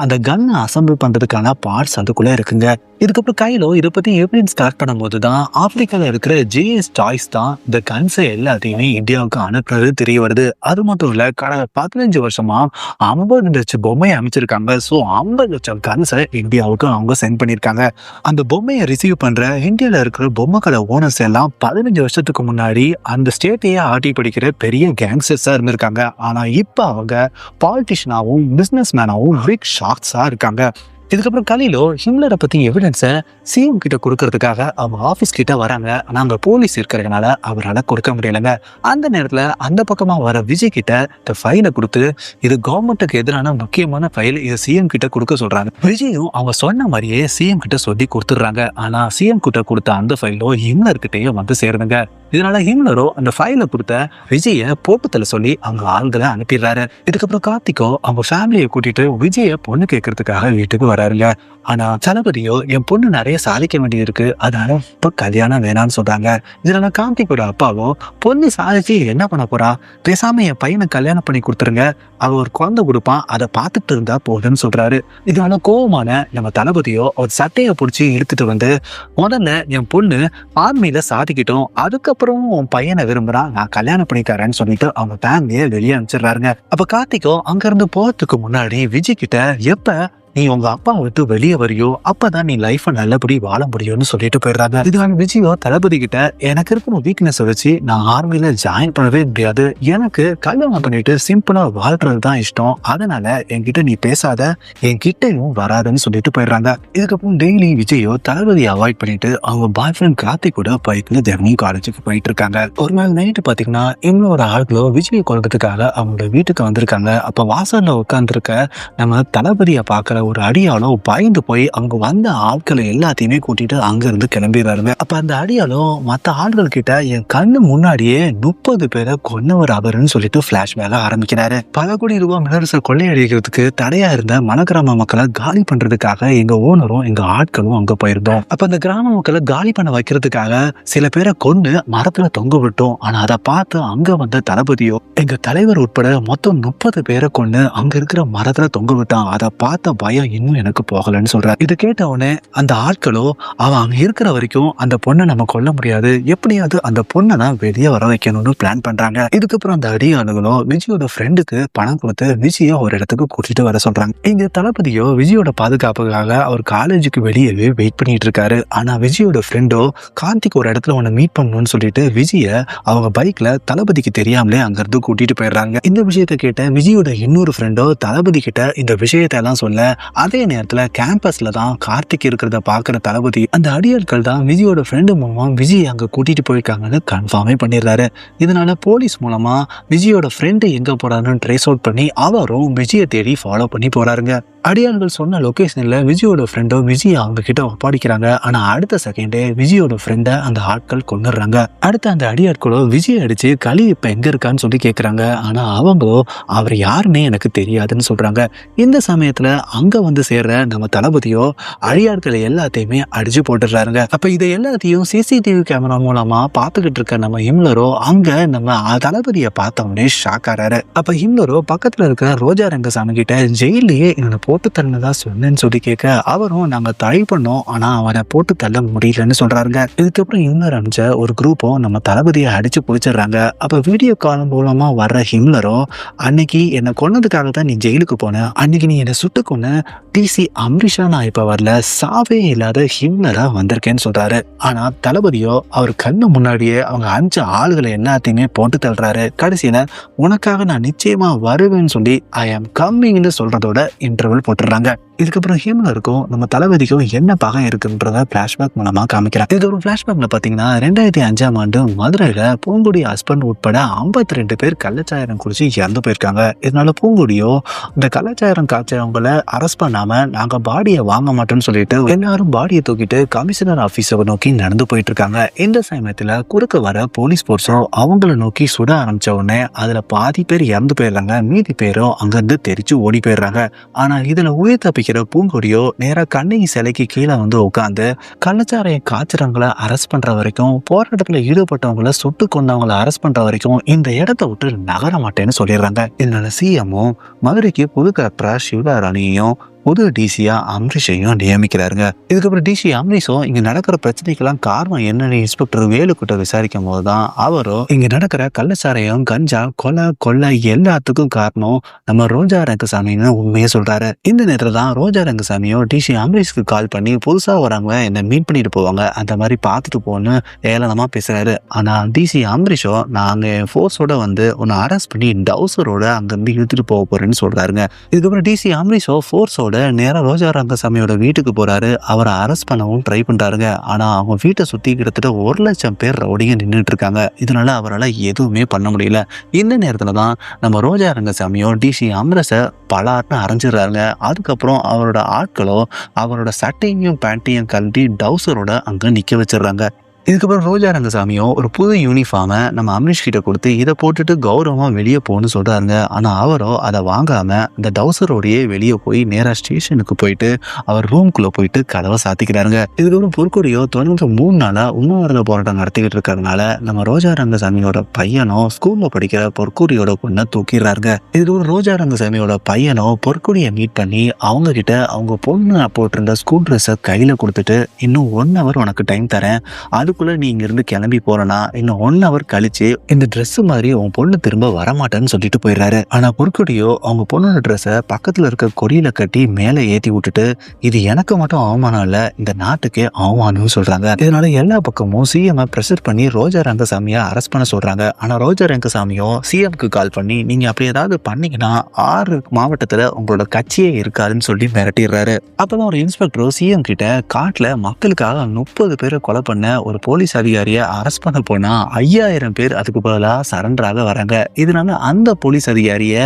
அந்த கன்னை அசம்பிள் பண்றதுக்கான பார்ட்ஸ் அதுக்குள்ள இருக்குங்க. இதுக்கப்புறம் கையிலோ இதை பத்தி எவிடன்ஸ் கலெக்ட் பண்ணும் போதுதான் ஆப்பிரிக்கால இருக்கிற ஜேஎஸ் டாய்ஸ் தான் இந்த கன்ஸை எல்லாத்தையுமே இந்தியாவுக்கு அனுப்புறது தெரிய வருது. அது மட்டும் இல்ல, கடந்த 15 வருஷமா 50 லட்சம் பொம்மையை அமைச்சிருக்காங்க. ஸோ 50 லட்சம் கன்ஸை இந்தியாவுக்கு அவங்க சென்ட் பண்ணியிருக்காங்க. அந்த பொம்மையை ரிசீவ் பண்ற இந்தியாவில் இருக்கிற பொம்மை கடை ஓனர்ஸ் எல்லாம் 15 வருஷத்துக்கு முன்னாடி அந்த ஸ்டேட்டையே ஆட்டி படிக்கிற பெரிய கேங்ஸ்டர்ஸா இருந்திருக்காங்க. ஆனா இப்ப அவங்க பாலிட்டிஷியனாவும் பிசினஸ் மேனாவும் பிக் ஷாட்ஸா இருக்காங்க. இதுக்கப்புறம் கலீலோ ஹிம்லரை பத்தி எவிடன்ஸை சிஎம் கிட்ட கொடுக்கறதுக்காக அவங்க ஆபீஸ் கிட்ட வராங்க. ஆனா அங்க போலீஸ் இருக்கிறதுனால அவரால் கொடுக்க முடியலைங்க. அந்த நேரத்துல அந்த பக்கமா வர விஜய் கிட்ட இந்த ஃபைலை கொடுத்து இது கவர்மெண்ட்டுக்கு எதிரான முக்கியமான ஃபைல், இதை சிஎம் கிட்ட கொடுக்க சொல்றாங்க. விஜயும் அவங்க சொன்ன மாதிரியே சிஎம் கிட்ட சொல்லி கொடுத்துடுறாங்க. ஆனா சிஎம் கிட்ட கொடுத்த அந்த ஃபைலோ ஹிம்லர் கிட்டேயே வந்து சேருதுங்க. இதனால ஹிம்லரோ அந்த ஃபைலை கொடுத்த விஜய போட்டுத்தல சொல்லி அவங்க ஆள்களை அனுப்பிடுறாரு. இதுக்கப்புறம் கார்த்திகோ அவங்க ஃபேமிலியை கூட்டிட்டு விஜய பொண்ணு கேட்கறதுக்காக வீட்டுக்கு வராருங்க. ஆனா தளபதியோ என் பொண்ணு நிறைய சாதிக்க வேண்டியது இருக்கு, அதனால இப்ப கல்யாணம் வேணான்னு சொல்றாங்க. இதனால கார்த்திகோட அப்பாவோ பொண்ணு சாதிச்சு என்ன பண்ண போறா, பேசாம என் பையனை கல்யாணம் பண்ணி கொடுத்துருங்க, அவ ஒரு குழந்தை கொடுப்பான், அதை பார்த்துட்டு இருந்தா போதுன்னு சொல்றாரு. இதனால கோவமான நம்ம தளபதியோ ஒரு சட்டையை பிடிச்சி இழுத்துட்டு வந்து முதல்ல என் பொண்ணு ஆர்மியில சாதிக்கிட்டோம், அதுக்கப்புறம் உன் பையனை விரும்புறான், நான் கல்யாணம் பண்ணிக்காரன்னு சொல்லிட்டு அவங்க ஃபேமிலியை வெளியே அனுப்பிச்சிடுறாருங்க. அப்ப கார்த்திகோ அங்க இருந்து போறதுக்கு முன்னாடி விஜய் கிட்ட எப்ப நீ உங்க அப்பா விட்டு வெளியே வரியோ அப்பதான் நீ லைஃபை நல்லபடி வாழ முடியும்னு சொல்லிட்டு போயிடுறாங்க. இதுக்கான விஜயோ தளபதி கிட்ட எனக்கு இருக்கிற வீக்னஸ் வச்சு நான் ஆர்மியில ஜாயின் பண்ணவே முடியாது, எனக்கு கல்யாணம் பண்ணிட்டு சிம்பிளா வாழ்றது தான் இஷ்டம், அதனால என்கிட்ட நீ பேசாத, என்கிட்டையும் வராதுன்னு சொல்லிட்டு போயிடுறாங்க. இதுக்கப்புறம் டெய்லி விஜயோ தளபதியை அவாய்ட் பண்ணிட்டு அவங்க பாய் ஃப்ரெண்ட் கார்த்திக் கூட பைக்ல தினமும் காலேஜுக்கு போயிட்டு இருக்காங்க. ஒரு நாள் நைட்டு பாத்தீங்கன்னா இவங்களோட ஆட்களோ விஜயை கொள்றதுக்காக அவங்களோட வீட்டுக்கு வந்திருக்காங்க. அப்ப வாசல்ல உட்காந்துருக்க நம்ம தளபதியை பாக்குற ஒரு அடியாளோ பயந்து போய் அவங்க வந்த ஆட்களை எல்லாத்தையுமே கூட்டிட்டு அங்க இருந்து கிளம்பிடுறாருங்க. அப்ப அந்த அடியாளோ மத்த ஆட்கள் கிட்ட என் கண்ணு முன்னாடியே 30 பேரை கொன்னவர் அவருன்னு சொல்லிட்டு பிளாஷ்பேக் ஆரம்பிக்கிறாரு. பல கோடி ரூபாய் மினரல்ஸை கொள்ளையடிக்கிறதுக்கு தடையா இருந்த மனக்கிராம மக்களை காலி பண்றதுக்காக எங்க ஓனரும் எங்க ஆட்களும் அங்க போயிருந்தோம். அப்ப அந்த கிராம மக்களை காலி பண்ண வைக்கிறதுக்காக சில பேரை கொண்டு மரத்துல தொங்க விட்டோம். ஆனா அதை பார்த்து அங்க வந்த தளபதியோ எங்க தலைவர் உட்பட மொத்தம் 30 பேரை கொண்டு அங்க இருக்கிற மரத்துல தொங்க விட்டான். அதை பார்த்த பயம் இன்னும் எனக்கு போகலன்னு சொல்றாரு. இது கேட்ட உடனே அந்த ஆட்களோ அவன் அங்க இருக்கிற வரைக்கும் அந்த பொண்ணை நம்ம கொல்ல முடியாது, எப்படியாவது அந்த பொண்ணை தான் வெளியே வர வைக்கணும்னு பிளான் பண்றாங்க. இதுக்கப்புறம் அந்த அடியாளுகளும் விஜயோட ஃப்ரெண்டுக்கு பணம் கொடுத்து விஜயை ஒரு இடத்துக்கு கூட்டிட்டு வர சொல்றாங்க. இங்க தளபதியோ விஜயோட பாதுகாப்புக்காக அவர் காலேஜுக்கு வெளியவே வெயிட் பண்ணிட்டு இருக்காரு. ஆனா விஜயோட ஃப்ரெண்டோ கார்த்திக் ஒரு இடத்துல உன்னை மீட் பண்ணணும்னு சொல்லிட்டு விஜய அவங்க பைக்ல தளபதிக்கு தெரியாமலே அங்க இருந்து கூட்டிட்டு போயிடுறாங்க. இந்த விஷயத்த கேட்ட விஜயோட இன்னொரு ஃப்ரெண்டோ தளபதி கிட்ட இந்த விஷயத்த எல்லாம் சொல்ல, அதே நேரத்துல கேம்பஸ்ல தான் கார்த்திக் இருக்கிறத பாக்குற தளபதி அந்த அடியாட்கள் தான் விஜயோட ஃப்ரெண்டு மூலமா விஜய் அங்க கூட்டிட்டு போயிருக்காங்கன்னு கன்ஃபார்மே பண்ணிடுறாரு. இதனால போலீஸ் மூலமா விஜயோட ஃப்ரெண்டு எங்க போறாருன்னு ட்ரேஸ் அவுட் பண்ணி அவரும் விஜயை தேடி ஃபாலோ பண்ணி போறாருங்க. அடியாள்கள் சொன்ன லொகேஷன்ல விஜயோட ஃப்ரெண்டோ விஜய் அவங்க கிட்ட ஒப்படைக்கிறாங்க. ஆனா அடுத்த செகண்டே விஜயோட ஃப்ரெண்டை அந்த ஆட்கள் கொண்டுடுறாங்க. அடுத்து அந்த அடியாட்களோ விஜய் அடிச்சு களி இப்ப எங்க இருக்கான்னு சொல்லி கேக்குறாங்க. ஆனா அவங்களோ அவர் யாருன்னே எனக்கு தெரியாதுன்னு சொல்றாங்க. இந்த சமயத்துல அங்க வந்து சேர்ற நம்ம தளபதியோ அடியாட்களை எல்லாத்தையுமே அடிச்சு போட்டுடுறாருங்க. அப்ப இதை எல்லாத்தையும் சிசிடிவி கேமரா மூலமா பாத்துக்கிட்டு இருக்க நம்ம ஹிம்லரோ அங்க நம்ம தளபதியை பார்த்த உடனே ஷாக் ஆறாரு. அப்ப ஹிம்லரோ பக்கத்துல இருக்கிற ரோஜா ரங்கசாமி கிட்ட ஜெயிலேயே என்னோட போட்டு தள்ளதா சொன்னேன்னு சொல்லி கேட்க, அவரும் நாங்க ட்ரை பண்ணோம் ஆனா அவனை போட்டு தள்ள முடியலன்னு சொல்றாருங்க. இதுக்கப்புறம் ஹிம்லர் அனுப்பிச்ச ஒரு குரூப்பும் நம்ம தளபதியை அடிச்சு பிடிச்சிடுறாங்க. அப்ப வீடியோ கால் மூலமா வர்ற ஹிம்லரோ அன்னைக்கு என்னை கொன்னதுக்காக தான் நீ ஜெயிலுக்கு போன, அன்னைக்கு நீ என்னை சுட்டு கொன்ன டிசி அம்ரிஷா நான் இப்ப வரல, சாவே இல்லாத ஹிம்லரா வந்திருக்கேன்னு சொல்றாரு. ஆனா தளபதியோ அவர் கண்ணு முன்னாடியே அவங்க அஞ்சு ஆளுகளை எல்லாத்தையுமே போட்டு தள்ளுறாரு. கடைசியில உனக்காக நான் நிச்சயமா வருவேன்னு சொல்லி ஐ ஆம் கம்மிங்னு சொல்றதோட இன்டர்வல் போட்டுறாங்க. இதுக்கப்புறம் ஹிம்லருக்கும் நம்ம தளபதிக்கும் என்ன பகை இருக்குன்றத பிளாஷ்பேக் மூலமா காமிக்கிறாங்க. இது ஒரு பிளாஷ்பேக்ல பாத்தீங்கன்னா 2005ஆம் ஆண்டு மதுரையில பூங்குடி ஹஸ்பண்ட் உட்பட 52 பேர் கள்ளச்சாராயம் குடிச்சு இறந்து போயிருக்காங்க. இதனால பூங்குடியோ இந்த கள்ளச்சாராயம் காய்ச்சவங்களை அரெஸ்ட் பண்ணாம நாங்க பாடியை வாங்க மாட்டோம்னு சொல்லிட்டு எல்லாரும் பாடியை தூக்கிட்டு கமிஷனர் ஆபீஸை நோக்கி நடந்து போயிட்டு இருக்காங்க. இந்த சமயத்துல குறுக்க வர போலீஸ் போர்ஸோ அவங்களை நோக்கி சுட ஆரம்பிச்ச உடனே அதுல பாதி பேர் இறந்து போயிடுறாங்க, மீதி பேரும் அங்கிருந்து தெரிச்சு ஓடி போயிடுறாங்க. ஆனா இதுல உயிர் தப்பிக்கிற பூங்கொடியோ நேரா கண்ணகி சிலைக்கு கீழே வந்து உட்காந்து கள்ளச்சாராயம் காய்ச்சறவங்களை அரெஸ்ட் பண்ற வரைக்கும், போராட்டத்துல ஈடுபட்டவங்களை சுட்டு கொண்டவங்களை அரெஸ்ட் பண்ற வரைக்கும் இந்த இடத்தை விட்டு நகர மாட்டேன்னு சொல்லிடுறாங்க. இதனால சிஎம்மும் மதுரைக்கு புது கலெக்டரா சிவராணியையும் புது டிசியா அம்ரிஷையும் நியமிக்கிறாருங்க. இதுக்கப்புறம் டிசி அம்ரிஷோ இங்க நடக்கிற பிரச்சனைக்கெல்லாம் காரணம் என்னன்னு இன்ஸ்பெக்டர் வேலுக்கிட்ட விசாரிக்கும் போதுதான் அவரோ இங்க நடக்கிற கள்ளச்சாராயம் கஞ்சா கொலை எல்லாத்துக்கும் காரணம் நம்ம ரோஜா ரங்கசாமின்னு உண்மையை சொல்றாரு. இந்த நேரத்துல தான் ரோஜா ரங்கசாமியோ டிசி அம்ரிஷ்க்கு கால் பண்ணி புதுசா வரவங்க என்ன மீட் பண்ணிட்டு போவாங்க, அந்த மாதிரி பார்த்துட்டு போன்னு ஏளனமா பேசுறாரு. ஆனா டிசி அம்ரிஷோ நாங்க ஃபோர்ஸோட வந்து உன்னை அரெஸ்ட் பண்ணி டவுசரோட அங்கிருந்து இழுத்துட்டு போக போறேன்னு சொல்றாருங்க. இதுக்கப்புறம் டிசி அம்ரிஷோ ஃபோர்ஸோட நேரா ரோஜா ரங்கசாமியோட வீட்டுக்கு போறாரு. அவரை அரெஸ்ட் பண்ணவும் ட்ரை பண்றாருங்க. ஆனா அவங்க வீட்டை சுத்தி கிட்டத்தட்ட 1 லட்சம் பேர் ரவுடிங்க நின்றுட்டு இருக்காங்க. இதனால அவரால் எதுவுமே பண்ண முடியல. இந்த நேரத்துலதான் நம்ம ரோஜா ரங்கசாமியோ டிசி அம்ரிஷை பலார்னு அரைஞ்சிடறாருங்க. அதுக்கப்புறம் அவரோட ஆட்களோ அவரோட சட்டையும் பேண்ட்டையும் கழட்டி டவுசரோட அங்க நிக்க வச்சிடறாங்க. இதுக்கப்புறம் ரோஜா ரங்கசாமியும் ஒரு புது யூனிஃபார்மை நம்ம அம்ரிஷ் கிட்ட கொடுத்து இதை போட்டுட்டு கௌரவமா வெளியே போகணும்னு சொல்றாருங்க. ஆனா அவரோ அதை வாங்காம இந்த டவுசரோடையே வெளியே போய் நேரா ஸ்டேஷனுக்கு போயிட்டு அவர் ரூம்குள்ள போயிட்டு கதவை சாத்திக்கிறாருங்க. இதுக்கப்புறம் பொற்கொடியோ தொடர்ந்து 3 நாளா உண்ணாவிரத போராட்டம் நடத்திக்கிட்டு இருக்கிறதுனால நம்ம ரோஜா ரங்கசாமியோட பையனோ ஸ்கூல்ல படிக்கிற பொற்கொடியோட பொண்ணை தூக்கிடுறாருங்க. இதுக்கப்புறம் ரோஜா ரங்கசாமியோட பையனோ பொற்கொடியை மீட் பண்ணி அவங்க கிட்ட அவங்க பொண்ணு போட்டிருந்த ஸ்கூல் ட்ரெஸ்ஸை கையில கொடுத்துட்டு இன்னும் 1 hour உனக்கு டைம் தரேன், அதுக்குள்ள நீ இங்க இருந்து கிளம்பி போறனா இன்னும் 1 hour கழிச்சு இந்த ட்ரெஸ் மாதிரி உன் பொண்ணு திரும்ப வரமாட்டேன்னு சொல்லிட்டு போயிடுறாரு. ஆனா பொற்கொடியோ அவங்க பொண்ணோட ட்ரெஸ்ஸை பக்கத்துல இருக்க கொடியில கட்டி மேலே ஏத்தி விட்டுட்டு இது எனக்கு மட்டும் அவமானம் இல்ல, இந்த நாட்டுக்கே அவமானம்னு சொல்றாங்க. இதனால எல்லா பக்கமும் சிஎம் பிரஷர் பண்ணி ரோஜா ரங்கசாமியை அரெஸ்ட் பண்ண சொல்றாங்க. ஆனா ரோஜா ரங்கசாமியோ சிஎம்க்கு கால் பண்ணி நீங்க அப்படி ஏதாவது பண்ணீங்கன்னா 6 மாவட்டத்துல உங்களோட கட்சியே இருக்காதுன்னு சொல்லி மிரட்டிடுறாரு. அப்பதான் ஒரு இன்ஸ்பெக்டர் சிஎம் கிட்ட காட்டுல மக்களுக்காக 30 பேரை கொலை பண்ண ஒரு போலீஸ் அதிகாரியை அரெஸ்ட் பண்ண போனா 5000 பேர் அதுக்கு பதிலாக சரண்டராக வராங்க. இதனால அந்த போலீஸ் அதிகாரியை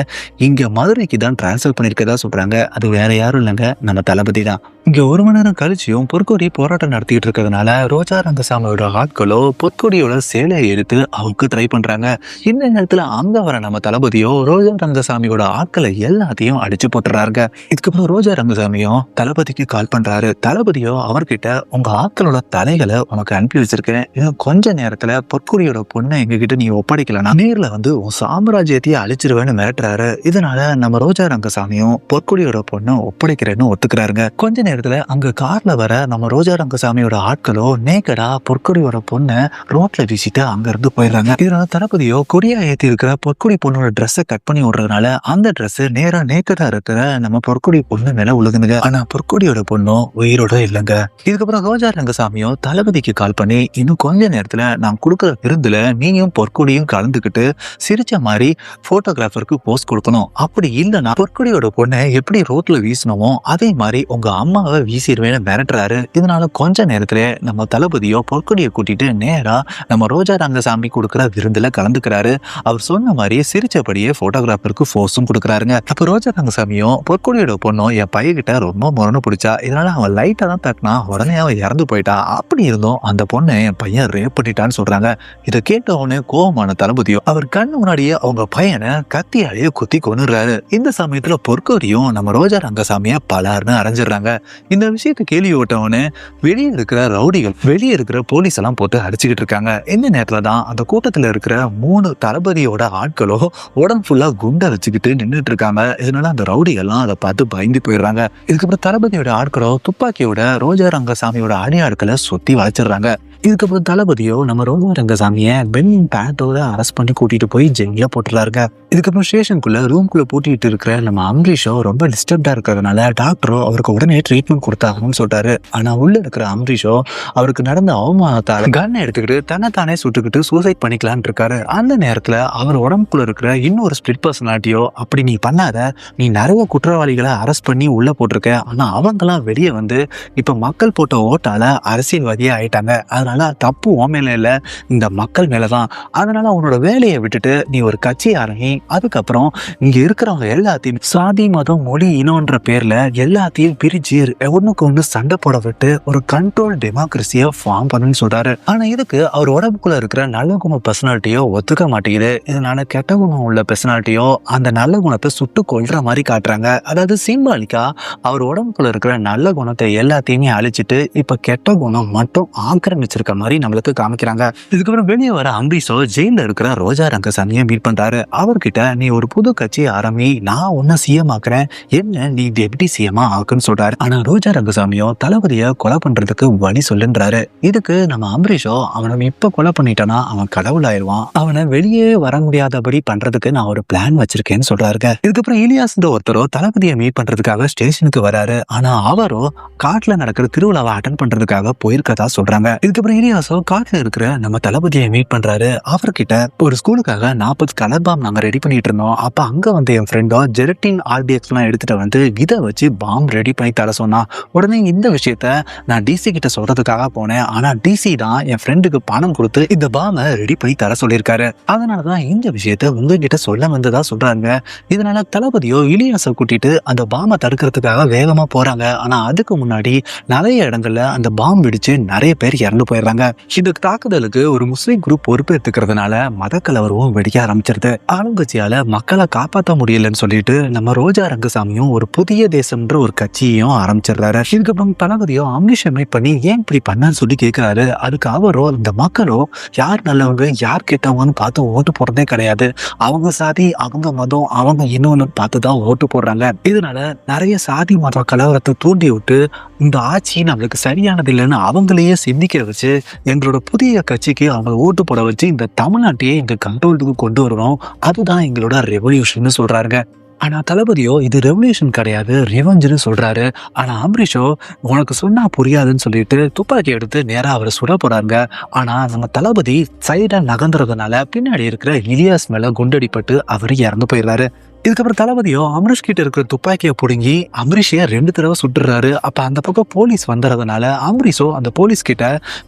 இங்க மதுரைக்கு தான் டிரான்ஸ்ஃபர் பண்ணிருக்கதா சொல்றாங்க. அது வேற யாரும் இல்லைங்க, நம்ம தளபதி தான். இங்க 1 மணி நேரம் கழிச்சியும் பொற்கொடி போராட்டம் நடத்திட்டு இருக்கிறதுனால ரோஜா ரங்கசாமியோட ஆட்களோ பொற்கொடியோட சேலையை எடுத்து அவருக்கு ட்ரை பண்றாங்க. இந்த நேரத்துல அங்க வர நம்ம தளபதியோ ரோஜா ரங்கசாமியோட ஆட்களை எல்லாத்தையும் அடிச்சு போட்டுறாருங்க. இதுக்கப்புறம் ரோஜா ரங்கசாமியும் தளபதிக்கு கால் பண்றாரு. தளபதியோ அவர்கிட்ட உங்க ஆட்களோட தலைகளை உனக்கு அனுப்பி வச்சிருக்கேன், இன்னும் கொஞ்ச நேரத்துல பொற்கொடியோட பொண்ணை எங்ககிட்ட நீ ஒப்படைக்கலன்னா நேர்ல வந்து உன் சாம்ராஜ்யத்தையே அழிச்சிருவேன்னு மிரட்டுறாரு. இதனால நம்ம ரோஜா ரங்கசாமியும் பொற்கொடியோட பொண்ணை ஒப்படைக்கிறேன்னு ஒத்துக்கிறாருங்க. கொஞ்ச நேரத்துல அங்க கார்ல வர நம்ம ரோஜா ரங்கசாமியோட ஆட்களோ நேக்கடா பொற்கொடியோட பொண்ணை ரோட்ல வீசிட்டு அங்க இருந்து போயிடுறாங்க. இதனால தளபதியோ கொடியா ஏத்தி இருக்கிற பொற்கொடி பொண்ணோட ட்ரெஸ்ஸை கட் பண்ணி விடுறதுனால அந்த ட்ரெஸ் நேரா நேக்கடா இருக்கிற நம்ம பொற்கொடி பொண்ணு மேல உழுகுனுங்க. ஆனா பொற்கொடியோட பொண்ணும் உயிரோட இல்லைங்க. இதுக்கப்புறம் ரோஜா ரங்கசாமியும் தளபதிக்கு கால் பண்ணி இன்னும் கொஞ்ச நேரத்துல நான் கொடுக்குற விருந்துல நீயும் பொற்கொடியும் கலந்துக்கிட்டு சிரிச்ச மாதிரி போட்டோகிராஃபருக்கு போஸ்ட் கொடுக்கணும், அப்படி இல்லைன்னா பொற்கொடியோட பொண்ணை எப்படி ரோட்ல வீசணுமோ அதே மாதிரி உங்க அம்மாவை வீசிடுவேன்னு மிரட்டுறாரு. இதனால கொஞ்ச நேரத்துல நம்ம தளபதியோ பொற்கொடியை கூட்டிட்டு நேரா நம்ம ரோஜா ரங்கசாமி கொடுக்குற விருந்துல கலந்துக்கிறாரு. அவர் சொன்ன மாதிரி சிரிச்சபடியே போட்டோகிராஃபருக்கு போஸும் கொடுக்குறாருங்க. அப்ப ரோஜா ரங்கசாமியும் பொற்கொடியோட பொண்ணும் என் பையன்கிட்ட ரொம்ப முரணு பிடிச்சா, இதனால அவன் லைட்டா தான் தட்டினா உடனே அவன் இறந்து போயிட்டா, அப்படி இருந்தும் அந்த பொண்ணை என் பையன் ரேப் பண்ணிட்டான்னு சொல்றாங்க. இதை கேட்ட உடனே கோபமான தளபதியும் அவர் கண்ணு முன்னாடியே அவங்க பையனை கத்தியாலேயே குத்தி கொன்னுறாரு. இந்த சமயத்துல பொற்கொடியும் நம்ம ரோஜா ரங்கசாமிய பலார்னு அரைஞ்சிடுறாங்க. இந்த விஷயத்தை கேள்விப்பட்டவனே வெளியே இருக்கிற ரவுடிகள் வெளியே இருக்கிற போலீஸ் எல்லாம் போட்டு அடிச்சுக்கிட்டு இருக்காங்க. இந்த நேரத்துல தான் அந்த கூட்டத்துல இருக்கிற 3 தளபதியோட ஆட்களோ உடம்பு ஃபுல்லா குண்டை வச்சுக்கிட்டு நின்றுட்டு இருக்காங்க. இதனால அந்த ரவுடிகள்லாம் அதை பார்த்து பயந்து போயிடுறாங்க. இதுக்கப்புறம் தளபதியோட ஆட்களோ துப்பாக்கியோட ரோஜா ரங்கசாமியோட அடியாட்களை சுத்தி வளைச்சிடுறாங்க. இதுக்கப்புறம் தளபதியோ நம்ம ரோஜா ரங்கசாமியை பென் பேட்டோட அரெஸ்ட் பண்ணி கூட்டிட்டு போய் ஜெயில போட்டுறாருங்க. இதுக்கப்புறம் ஸ்டேஷனுக்குள்ள ரூம்குள்ள பூட்டிட்டு இருக்கிற நம்ம அம்பரீஷோ ரொம்ப டிஸ்டர்ப்டா இருக்கிறதுனால டாக்டரோ அவருக்கு உடனே ட்ரீட்மெண்ட் கொடுத்தாங்கன்னு சொல்றாரு. ஆனா உள்ள இருக்கிற அம்பரீஷோ அவருக்கு நடந்த அவமானத்தால கன்னை எடுத்துக்கிட்டு தன்னைத்தானே சுட்டுக்கிட்டு சூசைட் பண்ணிக்கலான் இருக்காரு. அந்த நேரத்துல அவர் உடம்புக்குள்ள இருக்கிற இன்னொரு ஸ்பிளிட் பர்சனாலிட்டியோ அப்படி நீ பண்ணாத, நீ நிறைய குற்றவாளிகளை அரெஸ்ட் பண்ணி உள்ள போட்டிருக்க, ஆனா அவங்கெல்லாம் வெளியே வந்து இப்ப மக்கள் போட்ட ஓட்டால அரசியல்வாதியே ஆயிட்டாங்க, அதனால தப்பு உன் மேல இல்ல இந்த மக்கள் மேலதான், அதனால உன்னோட வேலையை விட்டுட்டு நீ ஒரு கட்சி ஆரம்பி, அதுக்கப்புறம் இங்க இருக்கிறவங்க எல்லாத்தையும் சாதி மதம் மொழி இனம்ன்ற பேர்ல எல்லாத்தையும் பிரிச்சு ஒண்ணுக்கு ஒண்ணு சண்டை போட விட்டு ஒரு கண்ட்ரோல் டெமோக்ரஸியை ஃபார்ம் பண்ணுன்னு சொல்றாரு. ஆனா இதுக்கு அவர் உடம்புக்குள்ள இருக்கிற நல்ல குண பர்சனாலிட்டியோ ஒத்துக்க மாட்டேங்குது. இதனால கெட்ட குணம் உள்ள பர்சனாலிட்டியோ அந்த நல்ல குணத்தை சுட்டு கொல்ற மாதிரி காட்டுறாங்க. அதாவது சிம்பாலிக்கா அவர் உடம்புக்குள்ள இருக்கிற நல்ல குணத்தை எல்லாத்தையுமே அழிச்சிட்டு இப்ப கெட்ட குணம் மட்டும் ஆக்கிரமிச்சிருக்க மாதிரி நம்மளுக்கு காமிக்கிறாங்க. இதுக்கப்புறம் வெளியே வர அம்பரீஷோ ஜெயில இருக்கிற ரோஜா ரங்கசாமியை மீட் பண்றாரு. அவர்கிட்ட நீ ஒரு புது கட்சி ஆரம்பி, நான் உன்னை சிஎம் ஆக்குறேன், என்ன நீ டெப்டி சிஎம் ஆக்குன்னு சொல்றாரு. ஆனா ரோஜா ரங்கசாமியோ தளபதியை கொலை பண்றதுக்கு வழி சொல்லுன்றாரு. இதுக்கு நம்ம அம்பரீஷோ அவனை இப்ப கொலை பண்ணிட்டானா அவன் கடவுள் ஆயிடுவான், அவனை வெளியே வர முடியாதபடி பண்றதுக்கு நான் ஒரு பிளான் வச்சிருக்கேன்னு சொல்றாருங்க. இதுக்கப்புறம் இலியாஸ் ஒருத்தரோ தளபதியை மீட் பண்றதுக்காக ஸ்டேஷனுக்கு வராரு. ஆனா அவரோ காட்டுல நடக்கிற திருவிழாவை அட்டன் பண்றதுக்காக போயிருக்கதா சொல்றாங்க. இதுக்கப்புறம் இலியாஸோ காட்டுல இருக்கிற நம்ம தளபதியை மீட் பண்றாரு. அவர்கிட்ட ஒரு ஸ்கூலுக்காக 40 கலர் பாம் நாங்க ரெடி பண்ணிட்டு இருந்தோம், அப்ப அங்க வந்து என் ஃப்ரெண்டோ ஜெலட்டின் ஆர்டிஎக்ஸ் எல்லாம் எடுத்துட்டு வந்து இதை வச்சு பாம் ரெடி பண்ணி தர சொன்னா. உடனே இந்த விஷயத்த நான் டிசி கிட்ட சொல்றதுக்காக போனேன், ஆனா டிசி தான் என் ஃப்ரெண்டுக்கு பணம் கொடுத்து இந்த பாமை ரெடி பண்ணி தர சொல்லியிருக்காரு, அதனாலதான் இந்த விஷயத்த உங்ககிட்ட சொல்ல வந்ததா சொல்றாங்க. இதனால தளபதியோ இலியாஸை கூட்டிட்டு அந்த பாமை தடுக்கிறதுக்காக வேகமா போறாங்க. ஆனா அதுக்கு முன்னாடி நிறைய இடங்கள்ல அந்த பாம் வெடிச்சு நிறைய பேர் இறந்து போயிடுறாங்க. இந்த தாக்குதலுக்கு ஒரு முஸ்லீம் குரூப் பொறுப்பேற்றுக்கிறதுனால மத கலவரமும் வெடிக்க ஆரம்பிச்சிருது. ஆளுங்கட்சியால மக்களை காப்பாற்ற முடியலன்னு சொல்லிட்டு நம்ம ரோஜா ரங்கசாமியும் ஒரு புதிய தேசம்ன்ற ஒரு கட்சியையும் ஆரம்பிச்சிடுறாரு. இதுக்கப்புறம் தளபதியோ அம்பரீஷை மீட் பண்ணி ஏன் இப்படி பண்ணான்னு சொல்லி கேட்கிறாரு. அதுக்கு அவரோ இந்த மக்களோ யார் நல்லவங்க யார் கெட்டவங்கன்னு பார்த்து ஓட்டு போடுறதே கிடையாது, அவங்க சாதி அவங்க மதம் அவங்க இன்னொன்னு பார்த்துதான் ஓட்டு போடுறாங்க, இதனால நிறைய சாதி மத கலவரத்தை தூண்டி விட்டு இந்த ஆட்சி நம்மளுக்கு சரியானது இல்லைன்னு அவங்களையே சிந்திக்க வச்சு எங்களோட புதிய கட்சிக்கு அவங்க ஓட்டு போட வச்சு இந்த தமிழ்நாட்டையே எங்க கண்ட்ரோலுக்கு கொண்டு வரணும், அதுதான் எங்களோட ரெவல்யூஷன் சொல்றாருங்க. ஆனா தளபதியோ இது ரெவல்யூஷன் கிடையாது ரிவெஞ்சுன்னு சொல்றாரு. ஆனா அம்பரீஷோ உனக்கு சொன்னா புரியாதுன்னு சொல்லிட்டு துப்பாக்கி எடுத்து நேரா அவரை சுட போறாங்க. ஆனா நம்ம தளபதி சைடா நகர்ந்துறதுனால பின்னாடி இருக்கிற இலியாஸ் மேல குண்டடிப்பட்டு அவரு இறந்து போயிடுறாரு. இதுக்கப்புறம் தளபதியோ அமரீஷ் கிட்ட இருக்கிற துப்பாக்கியை புடுங்கி அமரீஷைய 2 தடவை சுட்டுறாரு. அப்ப அந்த பக்கம் போலீஸ் வந்துறதுனால அமரீஷோ அந்த போலீஸ் கிட்ட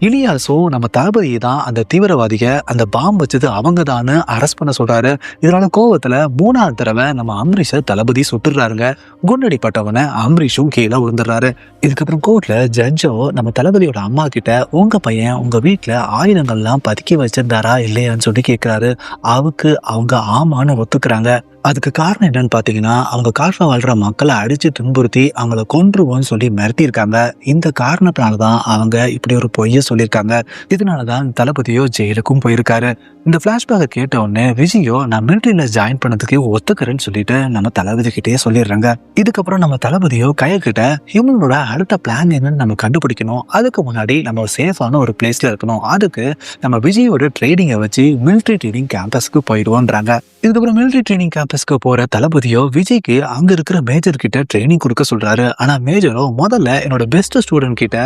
இலியாசோ நம்ம தளபதி தான் அந்த தீவிரவாதிக அந்த பாம்பு வச்சது அவங்க தான் அரெஸ்ட் பண்ண சொல்றாரு. இதனால கோவத்துல 3வது தடவை நம்ம அமரீஷை தளபதி சுட்டுறாருங்க. குண்டடிப்பட்டவனை அமரீஷும் கீழே விழுந்துடுறாரு. இதுக்கப்புறம் கோர்ட்ல ஜட்ஜோ நம்ம தளபதியோட அம்மா கிட்ட உங்க பையன் உங்க வீட்டுல ஆயுதங்கள்லாம் பதுக்கி வச்சிருந்தாரா இல்லையான்னு சொல்லி கேட்கிறாரு. அவங்க ஆமான்னு ஒத்துக்கிறாங்க. அதுக்கு காரணம் என்னன்னு பாத்தீங்கன்னா, அவங்க காட்டுல வாழ்ற மக்களை அடிச்சு துன்புறுத்தி அவங்கள கொன்றுவோன்னு சொல்லி மிரட்டியிருக்காங்க. இந்த காரணத்தினாலதான் அவங்க இப்படி ஒரு பொய்ய சொல்லியிருக்காங்க. இதனாலதான் தளபதியோ ஜெயிலுக்கும் போயிருக்காரு. இந்த பிளாஷ்பேக்கை கேட்ட உடனே விஜயோ நான் மிலிட்டரியில ஜாயின் பண்ணதுக்கு ஒத்துக்கிறேன்னு சொல்லிட்டு நம்ம தளபதி கிட்டே சொல்லிடுறாங்க. இதுக்கப்புறம் நம்ம தளபதியோ கையக்கிட்ட ஹியூமனோட அடுத்த பிளான் என்னன்னு நம்ம கண்டுபிடிக்கணும். அதுக்கு முன்னாடி நம்ம சேஃபான ஒரு பிளேஸ்ல இருக்கணும். அதுக்கு நம்ம விஜயோட ட்ரைனிங்கை வச்சு மிலிட்டரி ட்ரைனிங் கேம்பஸ்க்கு போயிடுவோன்றாங்க. இதுக்கப்புறம் மிலிட்டரி ட்ரைனிங் கேம்பஸ்க்கு போற தளபதியோ விஜய்க்கு அங்க இருக்கிற மேஜர் கிட்ட ட்ரைனிங் கொடுக்க சொல்றாரு. ஆனா மேஜரோ முதல்ல என்னோட பெஸ்ட் ஸ்டூடெண்ட் கிட்ட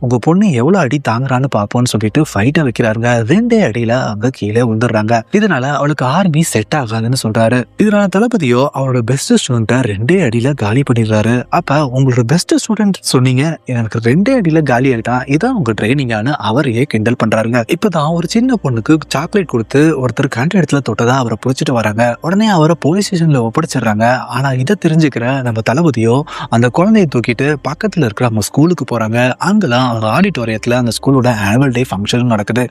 உங்க பொண்ணு எவ்வளவு அடி தாங்குறான்னு பாப்போம்னு சொல்லிட்டு ஃபைட்டை வைக்கிறாருங்க. 2 அடியில அவங்க கீழே விழுந்துடுறாங்க. இதனால அவளுக்கு ஆர்மி செட் ஆகாதுன்னு சொல்றாரு. இதனால தளபதியோ அவரோட பெஸ்ட் ஸ்டூடெண்ட்டை 2 அடியில காலி பண்ணிடுறாரு. அப்ப உங்களோட பெஸ்ட் ஸ்டூடெண்ட் சொன்னீங்க, எனக்கு 2 அடியில காலி ஆயிட்டான், இதான் உங்க ட்ரைனிங்கானு அவரையே கிண்டல் பண்றாருங்க. இப்பதான் ஒரு சின்ன பொண்ணுக்கு சாக்லேட் கொடுத்து ஒருத்தர் கண்ட இடத்துல தொட்டதா அவரை புடிச்சிட்டு வராங்க. உடனே அவரை போலீஸ் ஸ்டேஷன்ல ஒப்படைச்சிடுறாங்க. ஆனா இதை தெரிஞ்சுக்கிற நம்ம தளபதியோ அந்த குழந்தையை தூக்கிட்டு பக்கத்துல இருக்கிற அவங்க ஸ்கூலுக்கு போறாங்க. அங்கெல்லாம் அவங்க ஆடிட்டோரியத்துல அந்த ஸ்கூலோட ஆனுவல் டே ஃபங்க்ஷன் நடக்குது.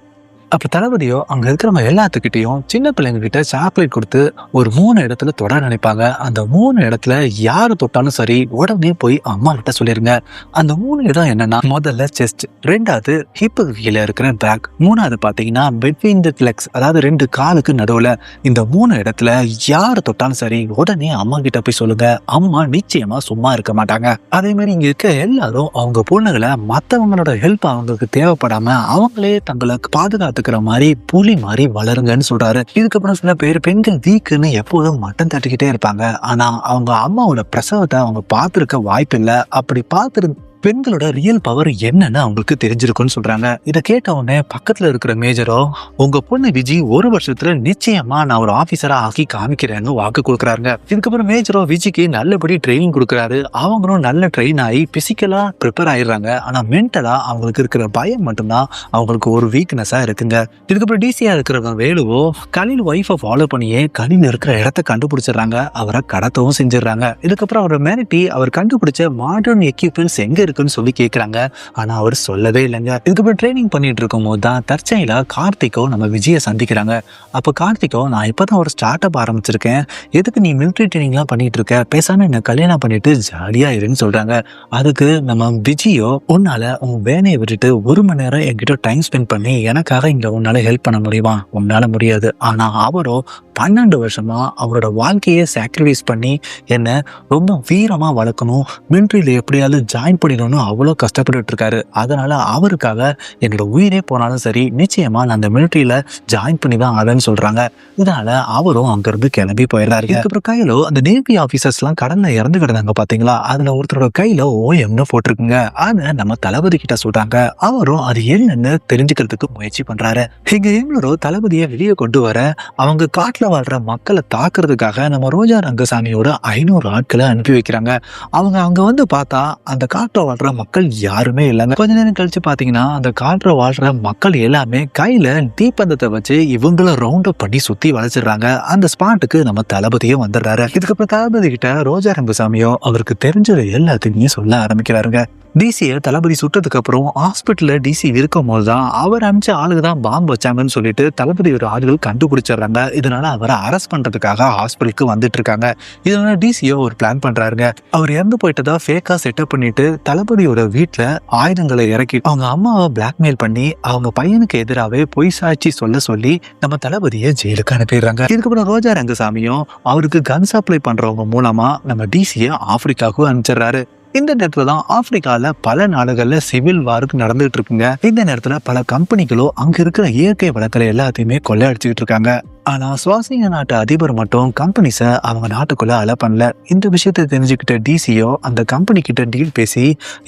அப்ப தளபதியோ அங்க இருக்கிறவங்க எல்லாத்துக்கிட்டையும் சின்ன பிள்ளைங்க கிட்ட சாக்லேட் கொடுத்து ஒரு 3 இடத்துல தொட நினைப்பாங்க. அந்த 3 இடத்துல யாரு தொட்டாலும் சரி உடனே போய் அம்மா கிட்ட சொல்லிருங்க. அந்த 3 இடம் என்னன்னா, முதல்ல செஸ்ட், 2வது ஹிப்புக்கு கீழே இருக்கிற பேக், 3வது பாத்தீங்கன்னா பெட்வீன் தி லெக்ஸ், அதாவது 2 காலுக்கு நடுவுல. இந்த 3 இடத்துல யாரு தொட்டாலும் சரி உடனே அம்மா கிட்ட போய் சொல்லுங்க. அம்மா நிச்சயமா சும்மா இருக்க மாட்டாங்க. அதே மாதிரி இங்க இருக்க எல்லாரும் அவங்க பொண்ணுகளை மத்தவங்களோட ஹெல்ப் அவங்களுக்கு தேவைப்படாம அவங்களே தங்களை பாதுகாத்துக்கிற மாதிரி புலி மாதிரி வளருங்கன்னு சொல்றாரு. இதுக்கப்புறம் சில பேர் பெண்கள் வீக்குன்னு எப்போதும் மட்டம் தட்டிக்கிட்டே இருப்பாங்க. ஆனா அவங்க அம்மாவோட பிரசவத்தை அவங்க பார்த்திருக்க வாய்ப்பு இல்லை. அப்படி பார்த்திரு பெண்களோட ரியல் பவர் என்னன்னு அவங்களுக்கு தெரிஞ்சிருக்கும்னு சொல்றாங்க. இதை கேட்ட உடனே பக்கத்துல இருக்கிற மேஜரோ உங்க பொண்ணு விஜி 1 வருஷத்துல நிச்சயமா நான் ஒரு ஆபீசரா ஆக்கி காமிக்கிறேன்னு வாக்கு கொடுக்குறாங்க. இதுக்கப்புறம் மேஜரோ விஜிக்கு நல்லபடி ட்ரைனிங் கொடுக்குறாரு. அவங்களும் நல்ல ட்ரெயின் ஆகி பிசிக்கலா ப்ரிப்பேர் ஆயிடுறாங்க. ஆனா மென்டலா அவங்களுக்கு இருக்கிற பயம் மட்டும்தான் அவங்களுக்கு ஒரு வீக்னஸா இருக்குங்க. இதுக்கப்புறம் டிசியா இருக்கிறவங்க வேலுவோ கலில் ஒய்ஃபை ஃபாலோ பண்ணியே கலில் இருக்கிற இடத்த கண்டுபிடிச்சிடுறாங்க. அவரை கடத்தவும் செஞ்சிடறாங்க. இதுக்கப்புறம் அவரை மிரட்டி அவர் கண்டுபிடிச்ச மாடர்ன் எக்யூப்மெண்ட்ஸ் எங்க இருக்குன்னு சொல்லி கேட்கறாங்க. ஆனா அவர் சொல்லவே இல்லைங்க. இதுக்கப்புறம் ட்ரைனிங் பண்ணிட்டு இருக்கும் போது தான் தற்செயலா கார்த்திகோ நம்ம விஜயை சந்திக்கிறாங்க. அப்ப கார்த்திகோ நான் இப்பதான் ஒரு ஸ்டார்ட் அப் ஆரம்பிச்சிருக்கேன், எதுக்கு நீ மிலிட்டரி ட்ரைனிங் எல்லாம் பண்ணிட்டு இருக்க, பேசாம என்ன கல்யாணம் பண்ணிட்டு ஜாலியா இருன்னு சொல்றாங்க. அதுக்கு நம்ம விஜயோ உன்னால உன் வேலையை விட்டுட்டு 1 மணி நேரம் என்கிட்ட டைம் ஸ்பெண்ட் பண்ணி எனக்காக இங்க உன்னால ஹெல்ப் பண்ண முடியுமா, உன்னால முடியாது. ஆனா அவரோ 12 வருஷமா அவரோட வாழ்க்கையை சாக்ரிஃபைஸ் பண்ணி என்ன ரொம்ப வீரமா வளர்க்கணும், மிலிட்டரியில எப்படியாவது ஜாயின் பண்ணிடணும் அவ்வளோ கஷ்டப்பட்டு இருக்காரு. அதனால அவருக்காக என்னோட உயிரே போனாலும் சரி நிச்சயமா நான் அந்த மிலிட்டரியில ஜாயின் பண்ணி தான் ஆவேன்னு சொல்றாங்க. இதனால அவரும் அங்கிருந்து கிளம்பி போயிடுறாரு. இதுக்கப்புறம் கையில அந்த நேவி ஆபீசர்ஸ் எல்லாம் கடல்ல இறந்து கிடந்தாங்க பாத்தீங்களா, அதுல ஒருத்தரோட கையில ஓஎம்னு போட்டிருக்குங்க. அதை நம்ம தளபதி கிட்ட சொல்றாங்க. அவரும் அது என்னன்னு தெரிஞ்சுக்கிறதுக்கு முயற்சி பண்றாரு. இங்க எங்களோ தளபதியை வெளியே கொண்டு வர அவங்க காட்டுல வாழ்ற மக்களை தாக்குறதுக்காக நம்ம ரோஜா ரங்கசாமியோட 500 ஆட்களை அனுப்பி வைக்கிறாங்க. அவங்க அங்க வந்து பார்த்தா அந்த காட்டுல வாழ்ற மக்கள் யாருமே இல்லைங்க. கொஞ்ச நேரம் கழிச்சு பாத்தீங்கன்னா அந்த காட்டுல வாழ்ற மக்கள் எல்லாமே கையில தீப்பந்தத்தை வச்சு இவங்கள ரவுண்ட் அப் பண்ணி சுத்தி வளைச்சிடுறாங்க. அந்த ஸ்பாட்டுக்கு நம்ம தளபதியும் வந்துடுறாரு. இதுக்கப்புறம் தளபதி கிட்ட ரோஜா ரங்கசாமியோ அவருக்கு தெரிஞ்சது எல்லாத்தையுமே சொல்ல ஆரம்பிக்கிறாருங்க. டிசியை தளபதி சுட்டதுக்கு அப்புறம் ஹாஸ்பிட்டல்ல டிசி இருக்கும் போதுதான் அவர் அனுப்பிச்ச ஆளுக்கு தான் பாம்பு வச்சாங்கன்னு சொல்லிட்டு தளபதியோட ஆளுகள் கண்டுபிடிச்சிடுறாங்க. இதனால அவரை அரெஸ்ட் பண்றதுக்காக ஹாஸ்பிட்டலுக்கு வந்துட்டு இருக்காங்க. இதனால டிசியோ ஒரு பிளான் பண்றாருங்க. அவர் இறந்து போயிட்டதா ஃபேக்கா செட்டப் பண்ணிட்டு தளபதியோட வீட்டுல ஆயுதங்களை இறக்கி அவங்க அம்மாவை பிளாக்மெயில் பண்ணி அவங்க பையனுக்கு எதிராகவே பொய் சாட்சி சொல்ல சொல்லி நம்ம தளபதியை ஜெயிலுக்கு அனுப்பிடுறாங்க. இதுக்கப்புறம் ரோஜா ரங்கசாமியும் அவருக்கு கன் சப்ளை பண்றவங்க மூலமா நம்ம டிசியை ஆப்பிரிக்காவுக்கு அனுப்பிச்சிடுறாரு. இந்த நேரத்துல தான் ஆப்பிரிக்கால பல நாடுகள்ல சிவில் வாருக்கு நடந்துட்டு இருக்குங்க. இந்த நேரத்துல பல கம்பெனிகளோ அங்க இருக்கிற இயற்கை வளங்களை எல்லாத்தையுமே கொள்ளையடிச்சுக்கிட்டு இருக்காங்க. ஆனா சுவாசிங்க நாட்டு அதிபர் மட்டும் கம்பெனிஸ அவங்க நாட்டுக்குள்ள அல பண்ணல. இந்த விஷயத்தை தெரிஞ்சுக்கிட்ட டிசியோ அந்த கம்பெனி கிட்ட டீல் பேசி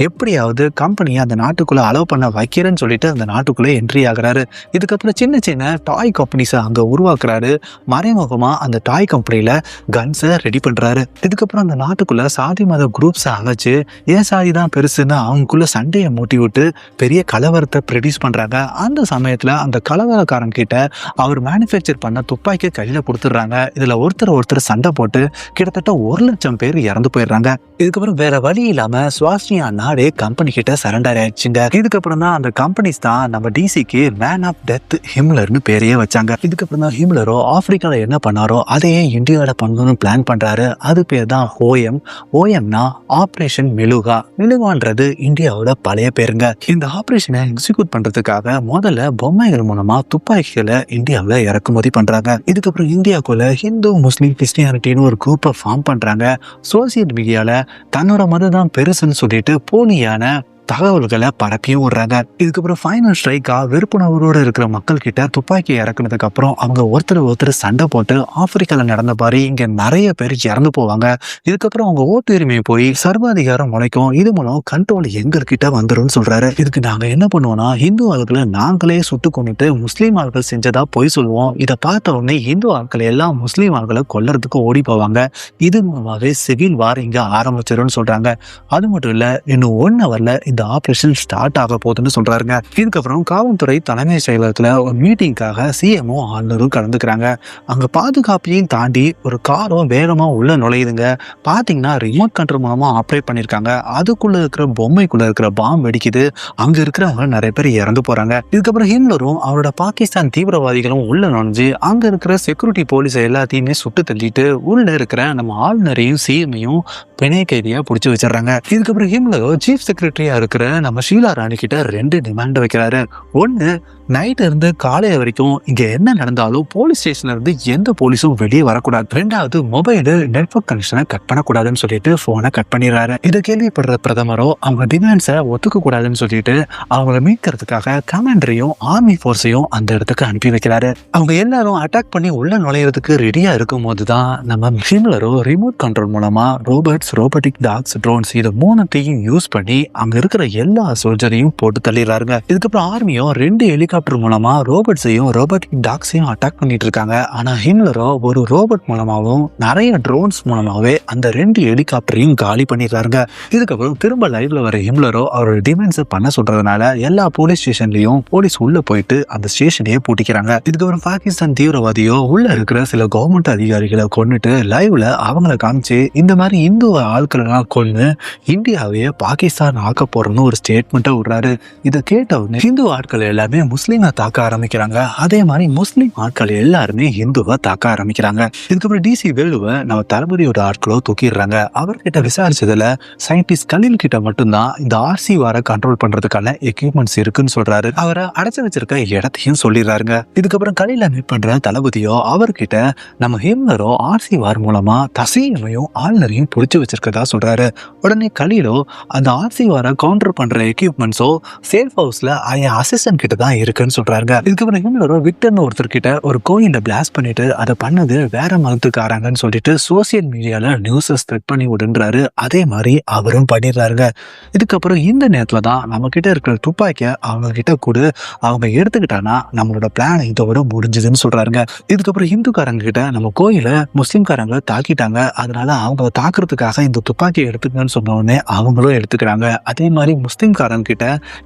எப்படியாவது கம்பெனியை அந்த நாட்டுக்குள்ள அலோவ் பண்ண வைக்கிறேன்னு சொல்லிட்டு அந்த நாட்டுக்குள்ள என்ட்ரி ஆகுறாரு. இதுக்கப்புறம் சின்ன சின்ன டாய் கம்பெனிஸை அங்க உருவாக்குறாரு. மறைமுகமா அந்த டாய் கம்பெனியில கன்ஸை ரெடி பண்றாரு. இதுக்கப்புறம் அந்த நாட்டுக்குள்ள சாதி மத குரூப்ஸை அமைச்சு ஏன் சாதி தான் பெருசுன்னு அவங்களுக்குள்ள சண்டையை மூட்டி விட்டு பெரிய கலவரத்தை ப்ரொடியூஸ் பண்றாங்க. அந்த சமயத்துல அந்த கலவரக்காரன் கிட்ட அவர் மேனுஃபேக்சர் பண்ண துப்பாக்கி கையில கொடுத்துடுறாங்க. இதுல ஒருத்தர் சண்டை போட்டு கிட்டத்தட்ட 1,00,000 பேர் இறந்து போயிடுறாங்க. இதுக்கப்புறம் வேற வழி இல்லாம சுவாஸ்னியா நாடே கம்பெனி கிட்ட சரண்டர் ஆயிடுச்சுங்க. இதுக்கப்புறம் தான் அந்த கம்பெனிஸ் தான் நம்ம டிசிக்கு மேன் ஆஃப் டெத் ஹிம்லர்னு பேரையே வச்சாங்க. இதுக்கப்புறம் தான் ஹிம்லரோ ஆப்பிரிக்கால என்ன பண்ணாரோ அதையே இந்தியாவில பண்ணணும்னு பிளான் பண்றாரு. அது பேர் தான் ஓஎம். ஓஎம்னா ஆபரேஷன் மெலுகா. மெலுகான்றது இந்தியாவோட பழைய பேருங்க. இந்த ஆபரேஷனை எக்ஸிக்யூட் பண்றதுக்காக முதல்ல பொம்மைகள் மூலமா துப்பாக்கிகளை இந்தியாவில இறக்குமதி பண்றாங்க. இதுக்கப்புறம் இந்தியாக்குள்ள ஹிந்து முஸ்லீம் கிறிஸ்டியானிட்டின்னு ஒரு குரூப்பை ஃபார்ம் பண்றாங்க. சோசியல் மீடியால தன்னோட மதம் தான் பெருசுன்னு சொல்லிட்டு போலியான தகவல்களை பரப்பியும் விடுறாங்க. இதுக்கப்புறம் ஃபைனல் ஸ்ட்ரைக்கா வெறுப்புணர்வோடு இருக்கிற மக்கள் கிட்ட துப்பாக்கி இறக்குனதுக்கு அப்புறம் அவங்க ஒருத்தர் சண்டை போட்டு ஆப்பிரிக்கால நடந்த மாதிரி இங்க நிறைய பேர் இறந்து போவாங்க. இதுக்கப்புறம் அவங்க ஓட்டு உரிமை போய் சர்வாதிகாரம் முளைக்கும். இது மூலம் கண்ட்ரோல் எங்ககிட்ட வந்துடும் சொல்றாரு. இதுக்கு நாங்க என்ன பண்ணுவோம்னா இந்து ஆட்களை நாங்களே சுட்டு கொண்டுட்டு முஸ்லீம் ஆட்கள் செஞ்சதா போய் சொல்லுவோம். இதை பார்த்த உடனே இந்து ஆட்கள் எல்லாம் முஸ்லீம் ஆட்களை கொல்றதுக்கு ஓடி போவாங்க. இது மூலமாவே சிவில் வார் இங்க ஆரம்பிச்சிரும்னு சொல்றாங்க. அது மட்டும் இல்ல இன்னும் 1 ஹவர்ல இந்த ஆபரேஷன் ஸ்டார்ட் ஆக போகுதுன்னு சொல்றாருங்க. இதுக்கப்புறம் காவல்துறை தலைமை செயலகத்துல ஒரு மீட்டிங்காக சிஎம்ஓ ஆளுநரும் கலந்துக்கிறாங்க. அங்க பாதுகாப்பையும் தாண்டி ஒரு காரும் வேகமா உள்ள நுழையுதுங்க. பாத்தீங்கன்னா ரிமோட் கண்ட்ரோல் மூலமா ஆப்ரேட் பண்ணிருக்காங்க. அதுக்குள்ள இருக்கிற பொம்மைக்குள்ள இருக்கிற பாம் வெடிக்குது. அங்க இருக்கிறவங்க நிறைய பேர் இறந்து போறாங்க. இதுக்கப்புறம் ஹிம்லரும் அவரோட பாகிஸ்தான் தீவிரவாதிகளும் உள்ள நுழைஞ்சு அங்க இருக்கிற செக்யூரிட்டி போலீஸ் எல்லாத்தையுமே சுட்டு தள்ளிட்டு உள்ள இருக்கிற நம்ம ஆளுநரையும் சிஎம்ஐயும் பிணை கைதியா பிடிச்சி வச்சிடறாங்க. இதுக்கப்புறம் ஹிம்லரோ சீஃப் செக்ரட்டரியா இருக்கிற நம்ம ஷீலா ராணி கிட்ட 2 டிமாண்ட் வைக்கிறாரு. ஒன்னு, நைட் இருந்து காலைய வரைக்கும் இங்க என்ன நடந்தாலும் போலீஸ் ஸ்டேஷன்ல இருந்து எந்த போலீஸும் வெளியே வரக்கூடாது. 2வது, மொபைலு நெட்வொர்க் கனெக்ஷனை கட் பண்ணக்கூடாதுன்னு சொல்லிட்டு போனை கட் பண்ணிடுறாரு. இதை கேள்விப்படுற பிரதமரோ அவங்க டிமாண்ட்ஸை ஒத்துக்க கூடாதுன்னு சொல்லிட்டு அவங்களை மீட்கிறதுக்காக கமாண்டரையும் ஆர்மி போர்ஸையும் அந்த இடத்துக்கு அனுப்பி வைக்கிறாரு. அவங்க எல்லாரும் அட்டாக் பண்ணி உள்ள நுழையிறதுக்கு ரெடியா இருக்கும் போதுதான் நம்ம ஹிம்லரோ ரிமோட் கண்ட்ரோல் மூலமா ரோபோட்டிக் டாக்ஸ், ட்ரோன்ஸ் இது 3த்தையும் யூஸ் பண்ணி அங்க இருக்கிற எல்லா சோல்ஜரையும் போட்டு தள்ளிடுறாருங்க. இதுக்கப்புறம் ஆர்மியும் 2 ஹெலிகாப்டர் மூலமா ரோபோட்ஸையும் ரோபோட்டிக் டாக்ஸையும் அட்டாக் பண்ணிட்டு இருக்காங்க. ஆனா ஹிம்லரோ ஒரு ரோபோட் மூலமாவும் நிறைய ட்ரோன்ஸ் மூலமாவே அந்த 2 ஹெலிகாப்டரையும் காலி பண்ணிடுறாருங்க. இதுக்கப்புறம் திரும்ப லைவ்ல வர ஹிம்லரோ அவரோட டிமாண்ட்ஸை பண்ண சொல்றதுனால எல்லா போலீஸ் ஸ்டேஷன்லயும் போலீஸ் உள்ள போயிட்டு அந்த ஸ்டேஷனையே பூட்டிக்கிறாங்க. இதுக்கப்புறம் பாகிஸ்தான் தீவிரவாதியோ உள்ள இருக்கிற சில கவர்மெண்ட் அதிகாரிகளை கொண்டுட்டு லைவ்ல அவங்களை காமிச்சு இந்த மாதிரி இந்து ஆட்களெல்லாம் கொண்டு இந்தியாவையே பாகிஸ்தான் ஆக்க போறோம்னு ஒரு ஸ்டேட்மெண்ட்டை விடுறாரு. இதை கேட்ட உடனே ஹிந்து ஆட்கள் எல்லாமே முஸ்லீமை தாக்க ஆரம்பிக்கிறாங்க. அதே மாதிரி முஸ்லீம் ஆட்கள் எல்லாருமே ஹிந்துவை தாக்க ஆரம்பிக்கிறாங்க. இதுக்கப்புறம் டிசி வேலுவை நம்ம தளபதியோட ஆட்களோ தூக்கிடுறாங்க. அவர்கிட்ட விசாரிச்சதுல சயின்டிஸ்ட் கலீல் கிட்ட மட்டும்தான் இந்த ஆர்சி வாரை கண்ட்ரோல் பண்றதுக்கான எக்யூப்மெண்ட்ஸ் இருக்குன்னு சொல்றாரு. அவரை அடைச்சு வச்சிருக்க இடத்தையும் சொல்லிடுறாருங்க. இதுக்கப்புறம் கலீல மீட் பண்ற தளபதியோ அவர்கிட்ட நம்ம ஹிம்லரோ ஆர்சி வார் மூலமா தசீமையும் ஆளுநரையும் புடிச்சு வச்சிருக்கதா சொல்றாரு. உடனே கலீலோ அந்த ஆர்சி வாரை கவுண்டர் பண்ற எக்யூப்மெண்ட்ஸோ சேஃப் ஹவுஸ்ல அசிஸ்டன்ட் கிட்ட தான் இருக்குன்னு சொல்றாங்க. இதுக்கப்புறம் ஹிம்லரோ விக்டர்னு ஒருத்தர் கிட்ட ஒரு கோயில பிளாஸ்ட் பண்ணிட்டு அதை பண்ணது வேற மதத்துக்காரங்கன்னு சொல்லிட்டு சோசியல் மீடியால நியூஸை ஸ்ப்ரெட் பண்ணி விடுன்றாரு. அதே மாதிரி அவரும் பண்ணிடுறாருங்க. இதுக்கப்புறம் இந்த நேரத்துல தான் நம்ம கிட்ட இருக்கிற துப்பாக்கிய அவங்க கிட்ட கூட அவங்க எடுத்துக்கிட்டானா நம்மளோட பிளான் இதோட முடிஞ்சதுன்னு சொல்றாருங்க. இதுக்கப்புறம் இந்துக்காரங்க கிட்ட நம்ம கோயில முஸ்லிம்காரங்க தாக்கிட்டாங்க, அதனால அவங்க தாக்குறதுக்காக இந்த துப்பாக்கியை எடுத்துக்கன்னு சொன்ன உடனே அவங்களும் எடுத்துக்கிறாங்க. அதே மாதிரி முஸ்லிம்காரங்க கிட்ட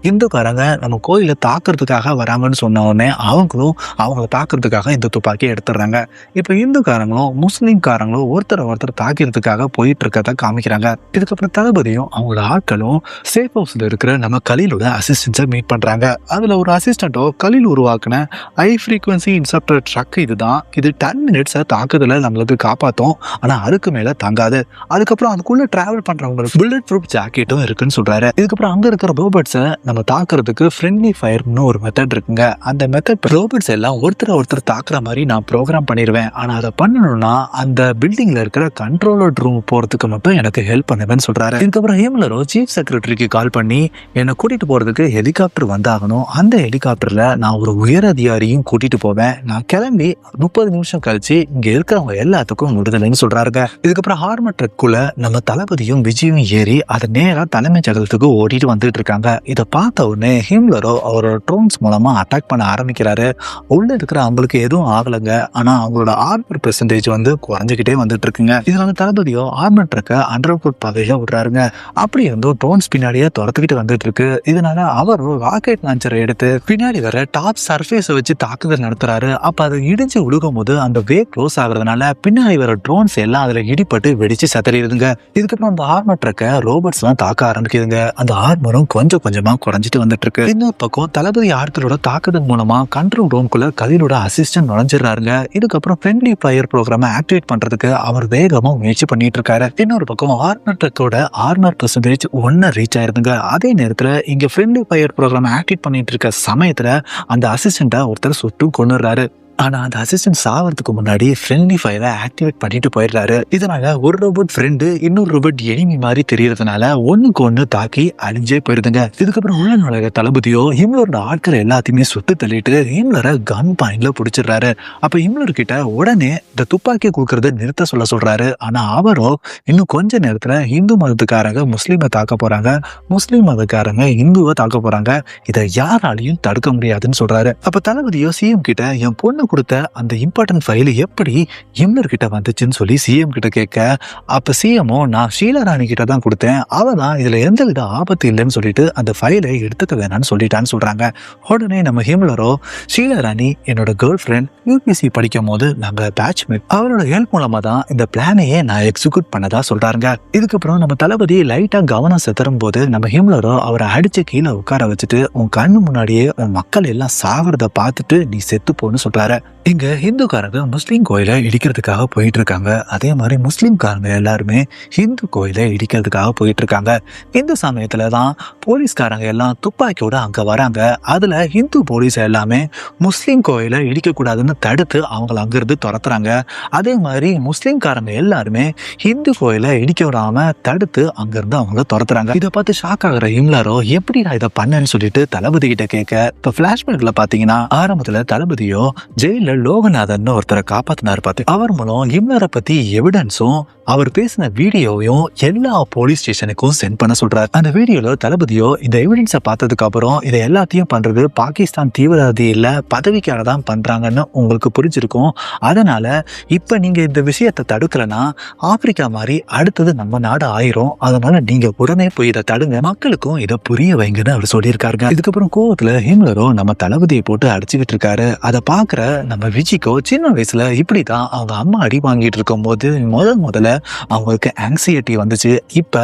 இந்துக்காரங்க நம்ம கோயில தாக்குறதுக்காக வராங்கன்னு சொன்ன உடனே அவங்களும் அவங்கள தாக்குறதுக்காக இந்த துப்பாக்கியை எடுத்துடுறாங்க. இப்ப இந்துக்காரங்களும் முஸ்லிம்காரங்களும் ஒருத்தர் தாக்கிறதுக்காக போயிட்டு இருக்கத காமிக்கிறாங்க. இதுக்கப்புறம் தளபதியும் அவங்களோட ஆட்களும் சேஃப் ஹவுஸ்ல இருக்கிற நம்ம கலீலோட அசிஸ்டன்ஸை மீட் பண்றாங்க. அதுல ஒரு அசிஸ்டன்ட்டோ கலீல் உருவாக்குன ஹை ஃப்ரீக்வன்சி இன்சப்டர் ட்ரக் இதுதான், இது 10 மினிட்ஸ் தாக்குதல நம்மளுக்கு காப்பாத்தும், ஆனா அதுக்கு மேல தங்காது. அதுக்கப்புறம் அதுக்குள்ள டிராவல் பண்றவங்களுக்கு புல்லட் ப்ரூஃப் ஜாக்கெட்டும் இருக்குன்னு சொல்றாரு. இதுக்கப்புறம் அங்க இருக்கிற ரோபோட்ஸை நம்ம தாக்குறதுக்கு ஃப்ரெண்ட்லி ஃபயர்னு ஒரு மெத்தட் இருக்குங்க. அந்த மெத்தட் ரோபோட்ஸ் எல்லாம் ஒருத்தர் தாக்குற மாதிரி நான் ப்ரோக்ராம் பண்ணிடுவேன். ஆனா அதை பண்ணணும்னா அந்த பில்டிங்ல இருக்கிற கண்ட்ரோலர் ரூம் போறதுக்கு மட்டும் எனக்கு ஹெல்ப் பண்ணுவேன்னு சொல்றாரு. இதுக்கப்புறம் ஹிம்லரோ சீஃப் செக்ரட்டரிக்கு கால் பண்ணி என்னை கூட்டிட்டு போறதுக்கு ஹெலிகாப்டர் வந்தாகணும். அந்த ஹெலிகாப்டர்ல நான் ஒரு உயர் அதிகாரியும் கூட்டிட்டு போவேன். நான் கிளம்பி 30 நிமிஷம் கழிச்சு இங்க இருக்கிறவங்க எல்லாத்துக்கும் விடுதலைன்னு சொல்றாருங்க. இதுக்கப்புறம் ஹார்மர் ட்ரக்குள்ள நம்ம தளபதியும் விஜயும் ஏறி அதை நேரா தலைமைச் செயலகத்துக்கு ஓடிட்டு வந்துட்டு இருக்காங்க. இதை பார்த்த உடனே ஹிம்லரோ அவரோட ட்ரோன்ஸ் மூலமா அட்டாக் பண்ண ஆரம்பிக்கிறாரு. உள்ள இருக்கிற அவங்களுக்கு எதுவும் ஆகலைங்க. ஆனா அவங்களோட ஆர்மர் பெர்சன்டேஜ் குறைஞ்சிக்கிட்டே வந்துட்டு இருக்குங்க. இதனால தளபதியோ ஆர்மர் ட்ரக்கை அண்டர் கிரவுண்ட் பாதையில விடுறாருங்க. அப்படி இருந்தும் ட்ரோன்ஸ் பின்னாடியே துரத்துக்கிட்டு வந்துட்டு இருக்கு. இதனால அவரும் ராக்கெட் லான்ச்சரை எடுத்து பின்னாடி வர டாப் சர்ஃபேஸை வச்சு தாக்குதல் நடத்துறாரு. அப்ப அதை இடிஞ்சு உழுகும் போது அந்த வே க்ளோஸ் ஆகுறதுனால பின்னாடி வர ட்ரோன்ஸ் எல்லாம் அதுல இடிப்பட்டு வெடிச்சு சதறிடுதுங்க. இதுக்கப்புறம் அந்த ஆர்மர் ட்ரக்கை ரோபோட்ஸ் எல்லாம் தாக்க ஆரம்பிக்குதுங்க. அந்த ஆர்மரும் கொஞ்சம் கொஞ்சமா குறைஞ்சிட்டு வந்துட்டு இருக்கு. இன்னொரு பக்கம் தளபதி ஆட்களோட தாக்குதல் மூலமா கண்ட்ரோல் ரூம்குள்ள கதிரோட அசிஸ்டன்ட் நுழைஞ்சிடறாருங்க. இதுக்கப்புறம் ஃப்ரெண்ட்லி ஃபயர் ப்ரோக்ராமை ஆக்டிவேட் பண்றதுக்கு அவர் வேகமா முயற்சி பண்ணிட்டு இருக்காரு. இன்னொரு பக்கம் ஆர்மர் ட்ரக்கோட ஆர்மர் பெர்சன்டேஜ் 1 ரீச் ஆயிருதுங்க. அதே நேரத்துல இங்க ஃப்ரெண்ட்லி ஃபயர் ப்ரோக்ராமை ஆக்டிவேட் பண்ணிட்டு இருக்க சமயத்துல அந்த அசிஸ்டன்ட்டை ஒருத்தர் சுட்டு கொன்னுறாரு. ஆனா அந்த அசிஸ்டன்ட் சாவறதுக்கு முன்னாடி ஃப்ரெண்ட்லி ஃபயரை ஆக்டிவேட் பண்ணிட்டு போயிடுறாரு. இதனால ஒரு ரோபோட் ஃப்ரெண்டு இன்னொரு ரோபோட் எனிமி மாதிரி தெரியறதுனால ஒண்ணுக்கு ஒண்ணு தாக்கி அழிஞ்சே போயிருதுங்க. இதுக்கப்புறம் உள்ள நுழைய தளபதியோ ஹிம்லரோட ஆட்கள் எல்லாத்தையுமே சுட்டு தள்ளிட்டு ஹிம்லரை கன் பாயிண்ட்ல பிடிச்சிடுறாரு. அப்ப ஹிம்லர் கிட்ட உடனே இந்த துப்பாக்கியை கொடுக்கறத நிறுத்த சொல்றாரு. ஆனா அவரோ இன்னும் கொஞ்ச நேரத்துல இந்து மதத்துக்காரங்க முஸ்லீமை தாக்க போறாங்க, முஸ்லீம் மதக்காரங்க இந்துவை தாக்க போறாங்க, இதை யாராலையும் தடுக்க முடியாதுன்னு சொல்றாரு. அப்ப தளபதியோ சிஎம் கிட்ட என் பொண்ணு கொடுத்த அந்த இம்பார்ட்டன்ட் ஃபைல் எப்படி ஹிம்லர் கிட்ட வந்துச்சுன்னு சொல்லி சிஎம் கிட்ட கேட்க, அப்ப சிஎம்ஓ நான் ஷீலா ராணி கிட்ட தான் கொடுத்தேன், அவ தான் இதுல எந்தவித ஆபத்து இல்லைன்னு சொல்லிட்டு அந்த ஃபைலை எடுத்துக்க வேணாம்னு சொல்லிட்டான்னு சொல்றாங்க. உடனே நம்ம ஹிம்லரோ ஷீலா ராணி என்னோட கேர்ள் ஃப்ரெண்ட், யூபிசி படிக்கும் போது நாங்க பேட்ச்மேட், அவரோட ஹெல்ப் மூலமா தான் இந்த பிளானையே நான் எக்ஸிக்யூட் பண்ணதா சொல்றாங்க. இதுக்கப்புறம் நம்ம தளபதி லைட்டா கவனம் செதறும் போது நம்ம ஹிம்லரோ அவரை அடிச்சு கீழே உட்கார வச்சுட்டு உன் கண்ணு முன்னாடியே உன் மக்கள் எல்லாம் சாகிறத பார்த்துட்டு நீ செத்து போன்னு சொல்றாரு. இங்க ஹிந்துக்காரங்க முஸ்லீம் கோயிலை இடிக்கிறதுக்காக போயிட்டு இருக்காங்க. அதே மாதிரி முஸ்லீம்காரங்க எல்லாருமே ஹிந்து கோயிலை இடிக்கிறதுக்காக போயிட்டு இருக்காங்க. இந்த சமயத்துல தான் போலீஸ்காரங்க எல்லாம் துப்பாக்கியோட அங்க வராங்க. அதுல ஹிந்து போலீஸ் எல்லாமே முஸ்லீம் கோயிலை இடிக்க கூடாதுன்னு தடுத்து அவங்கள அங்கிருந்து துரத்துறாங்க. அதே மாதிரி முஸ்லீம்காரங்க எல்லாருமே ஹிந்து கோயிலை இடிக்க விடாம தடுத்து அங்கிருந்து அவங்கள துரத்துறாங்க. இதை பார்த்து ஷாக் ஆகுற ஹிம்லரோ எப்படி நான் இதை பண்ணேன்னு சொல்லிட்டு தளபதி கிட்ட கேட்க, இப்ப பிளாஷ்பேக்ல பாத்தீங்கன்னா ஆரம்பத்துல தளபதியோ ஜெயில லோகநாதன் ஒருத்தரை காப்பாத்தினார். பார்த்து அவர் மூலம் ஹிம்லரை பத்தி எவிடன்ஸும் அவர் பேசின வீடியோவையும் எல்லா போலீஸ் ஸ்டேஷனுக்கும் சென்ட் பண்ண சொல்றாரு. அந்த வீடியோல தளபதியோ இந்த எவிடன்ஸை பார்த்ததுக்கு அப்புறம் இதை எல்லாத்தையும் பண்றது பாகிஸ்தான் தீவிரவாதி இல்ல, பதவிக்காக தான் பண்றாங்கன்னு உங்களுக்கு புரிஞ்சிருக்கும். அதனால இப்ப நீங்க இந்த விஷயத்தை தடுக்கலன்னா ஆப்பிரிக்கா மாதிரி அடுத்தது நம்ம நாடு ஆயிரும். அதனால நீங்க உடனே போய் இதை தடுங்க, மக்களுக்கும் இதை புரிய வைங்கன்னு அவர் சொல்லியிருக்காருங்க. இதுக்கப்புறம் கோவத்துல ஹிம்லரோ நம்ம தளபதியை போட்டு அடிச்சுக்கிட்டு இருக்காரு. அதை பாக்குற நம்ம விஜிக்கோ சின்ன வயசுல இப்படிதான் அவங்க அம்மா அடி வாங்கிட்டு இருக்கும் போது முதல்ல அவங்களுக்கு ஆங்ஸைட்டி வந்துச்சு. இப்ப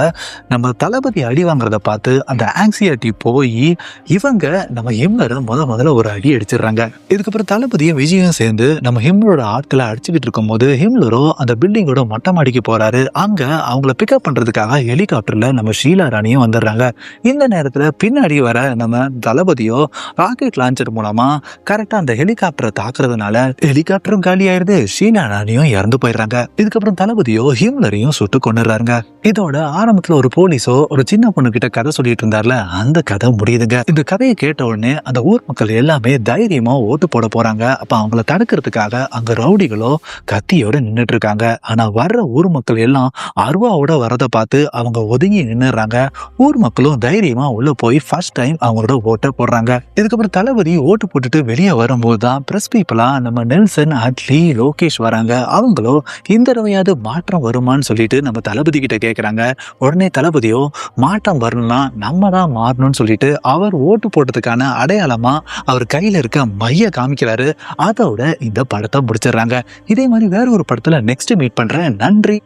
நம்ம தளபதி அடி வாங்குறத பார்த்து அந்த ஆங்ஸைட்டி போய் இவங்க நம்ம ஹிம்லரை முதல்ல ஒரு அடி அடிச்சிடுறாங்க. இதுக்கப்புறம் தளபதியும் விஜயும் சேர்ந்து நம்ம ஹிம்லரோட ஆட்களை அடிச்சுக்கிட்டு இருக்கும் போது ஹிம்லரோ அந்த பில்டிங்கோட மொட்டை மாடிக்கு போறாரு. அங்க அவங்கள பிக்கப் பண்றதுக்காக ஹெலிகாப்டர்ல நம்ம ஷீலா ராணியும் வந்துடுறாங்க. இந்த நேரத்துல பின்னாடி வர நம்ம தளபதியோ ராக்கெட் லான்ச்சர் மூலமா கரெக்டா அந்த ஹெலிகாப்டரை தாக்குறதுனால ஹெலிகாப்டரும் காலி ஆயிருது, ஷீலா ராணியும் இறந்து போயிடுறாங்க. இதுக்கப்புறம் தளபதியோ ஹிம்லரையும் சுட்டு கொண்டுறாங்க. இதோட ஆரம்பத்துல ஒரு போலீஸோ ஒரு சின்ன பொண்ணு கிட்ட கதை சொல்லிட்டு இருந்தார்ல, அந்த கதை முடியுதுங்க. இந்த கதையை கேட்ட உடனே அந்த ஊர் மக்கள் எல்லாமே தைரியமா ஓட்டு போட போறாங்க. அப்ப அவங்கள தடுக்கிறதுக்காக அங்க ரவுடிகளோ கத்தியோட நின்றுட்டு இருக்காங்க. ஆனா வர்ற ஊர் மக்கள் எல்லாம் அருவாவோட வரதை பார்த்து அவங்க ஒதுங்கி நின்னுறாங்க. ஊர் மக்களும் தைரியமா உள்ள போய் ஃபர்ஸ்ட் டைம் அவங்களோட ஓட்டை போடுறாங்க. இதுக்கப்புறம் தளபதி ஓட்டு போட்டுட்டு வெளியே வரும்போது தான் பிரஸ் பீப்புளா நம்ம நெல்சன், அட்லி, லோகேஷ் வராங்க. அவங்களோ இந்த தடவையாவது மாற்றம் வருமானு சொல்லிட்டு நம்ம தளபதி கிட்ட கேட்கறாங்க. உடனே தளபதியோ மாற்றம் வரணும்னா நம்ம தான் மாறணும்னு சொல்லிட்டு அவர் ஓட்டு போட்டதுக்கான அடையாளமா அவர் கையில இருக்க மைய காமிக்கிறாரு. அதோட இந்த படத்தை முடிச்சிடுறாங்க. இதே மாதிரி வேற ஒரு படத்துல நெக்ஸ்ட் மீட் பண்றேன். நன்றி.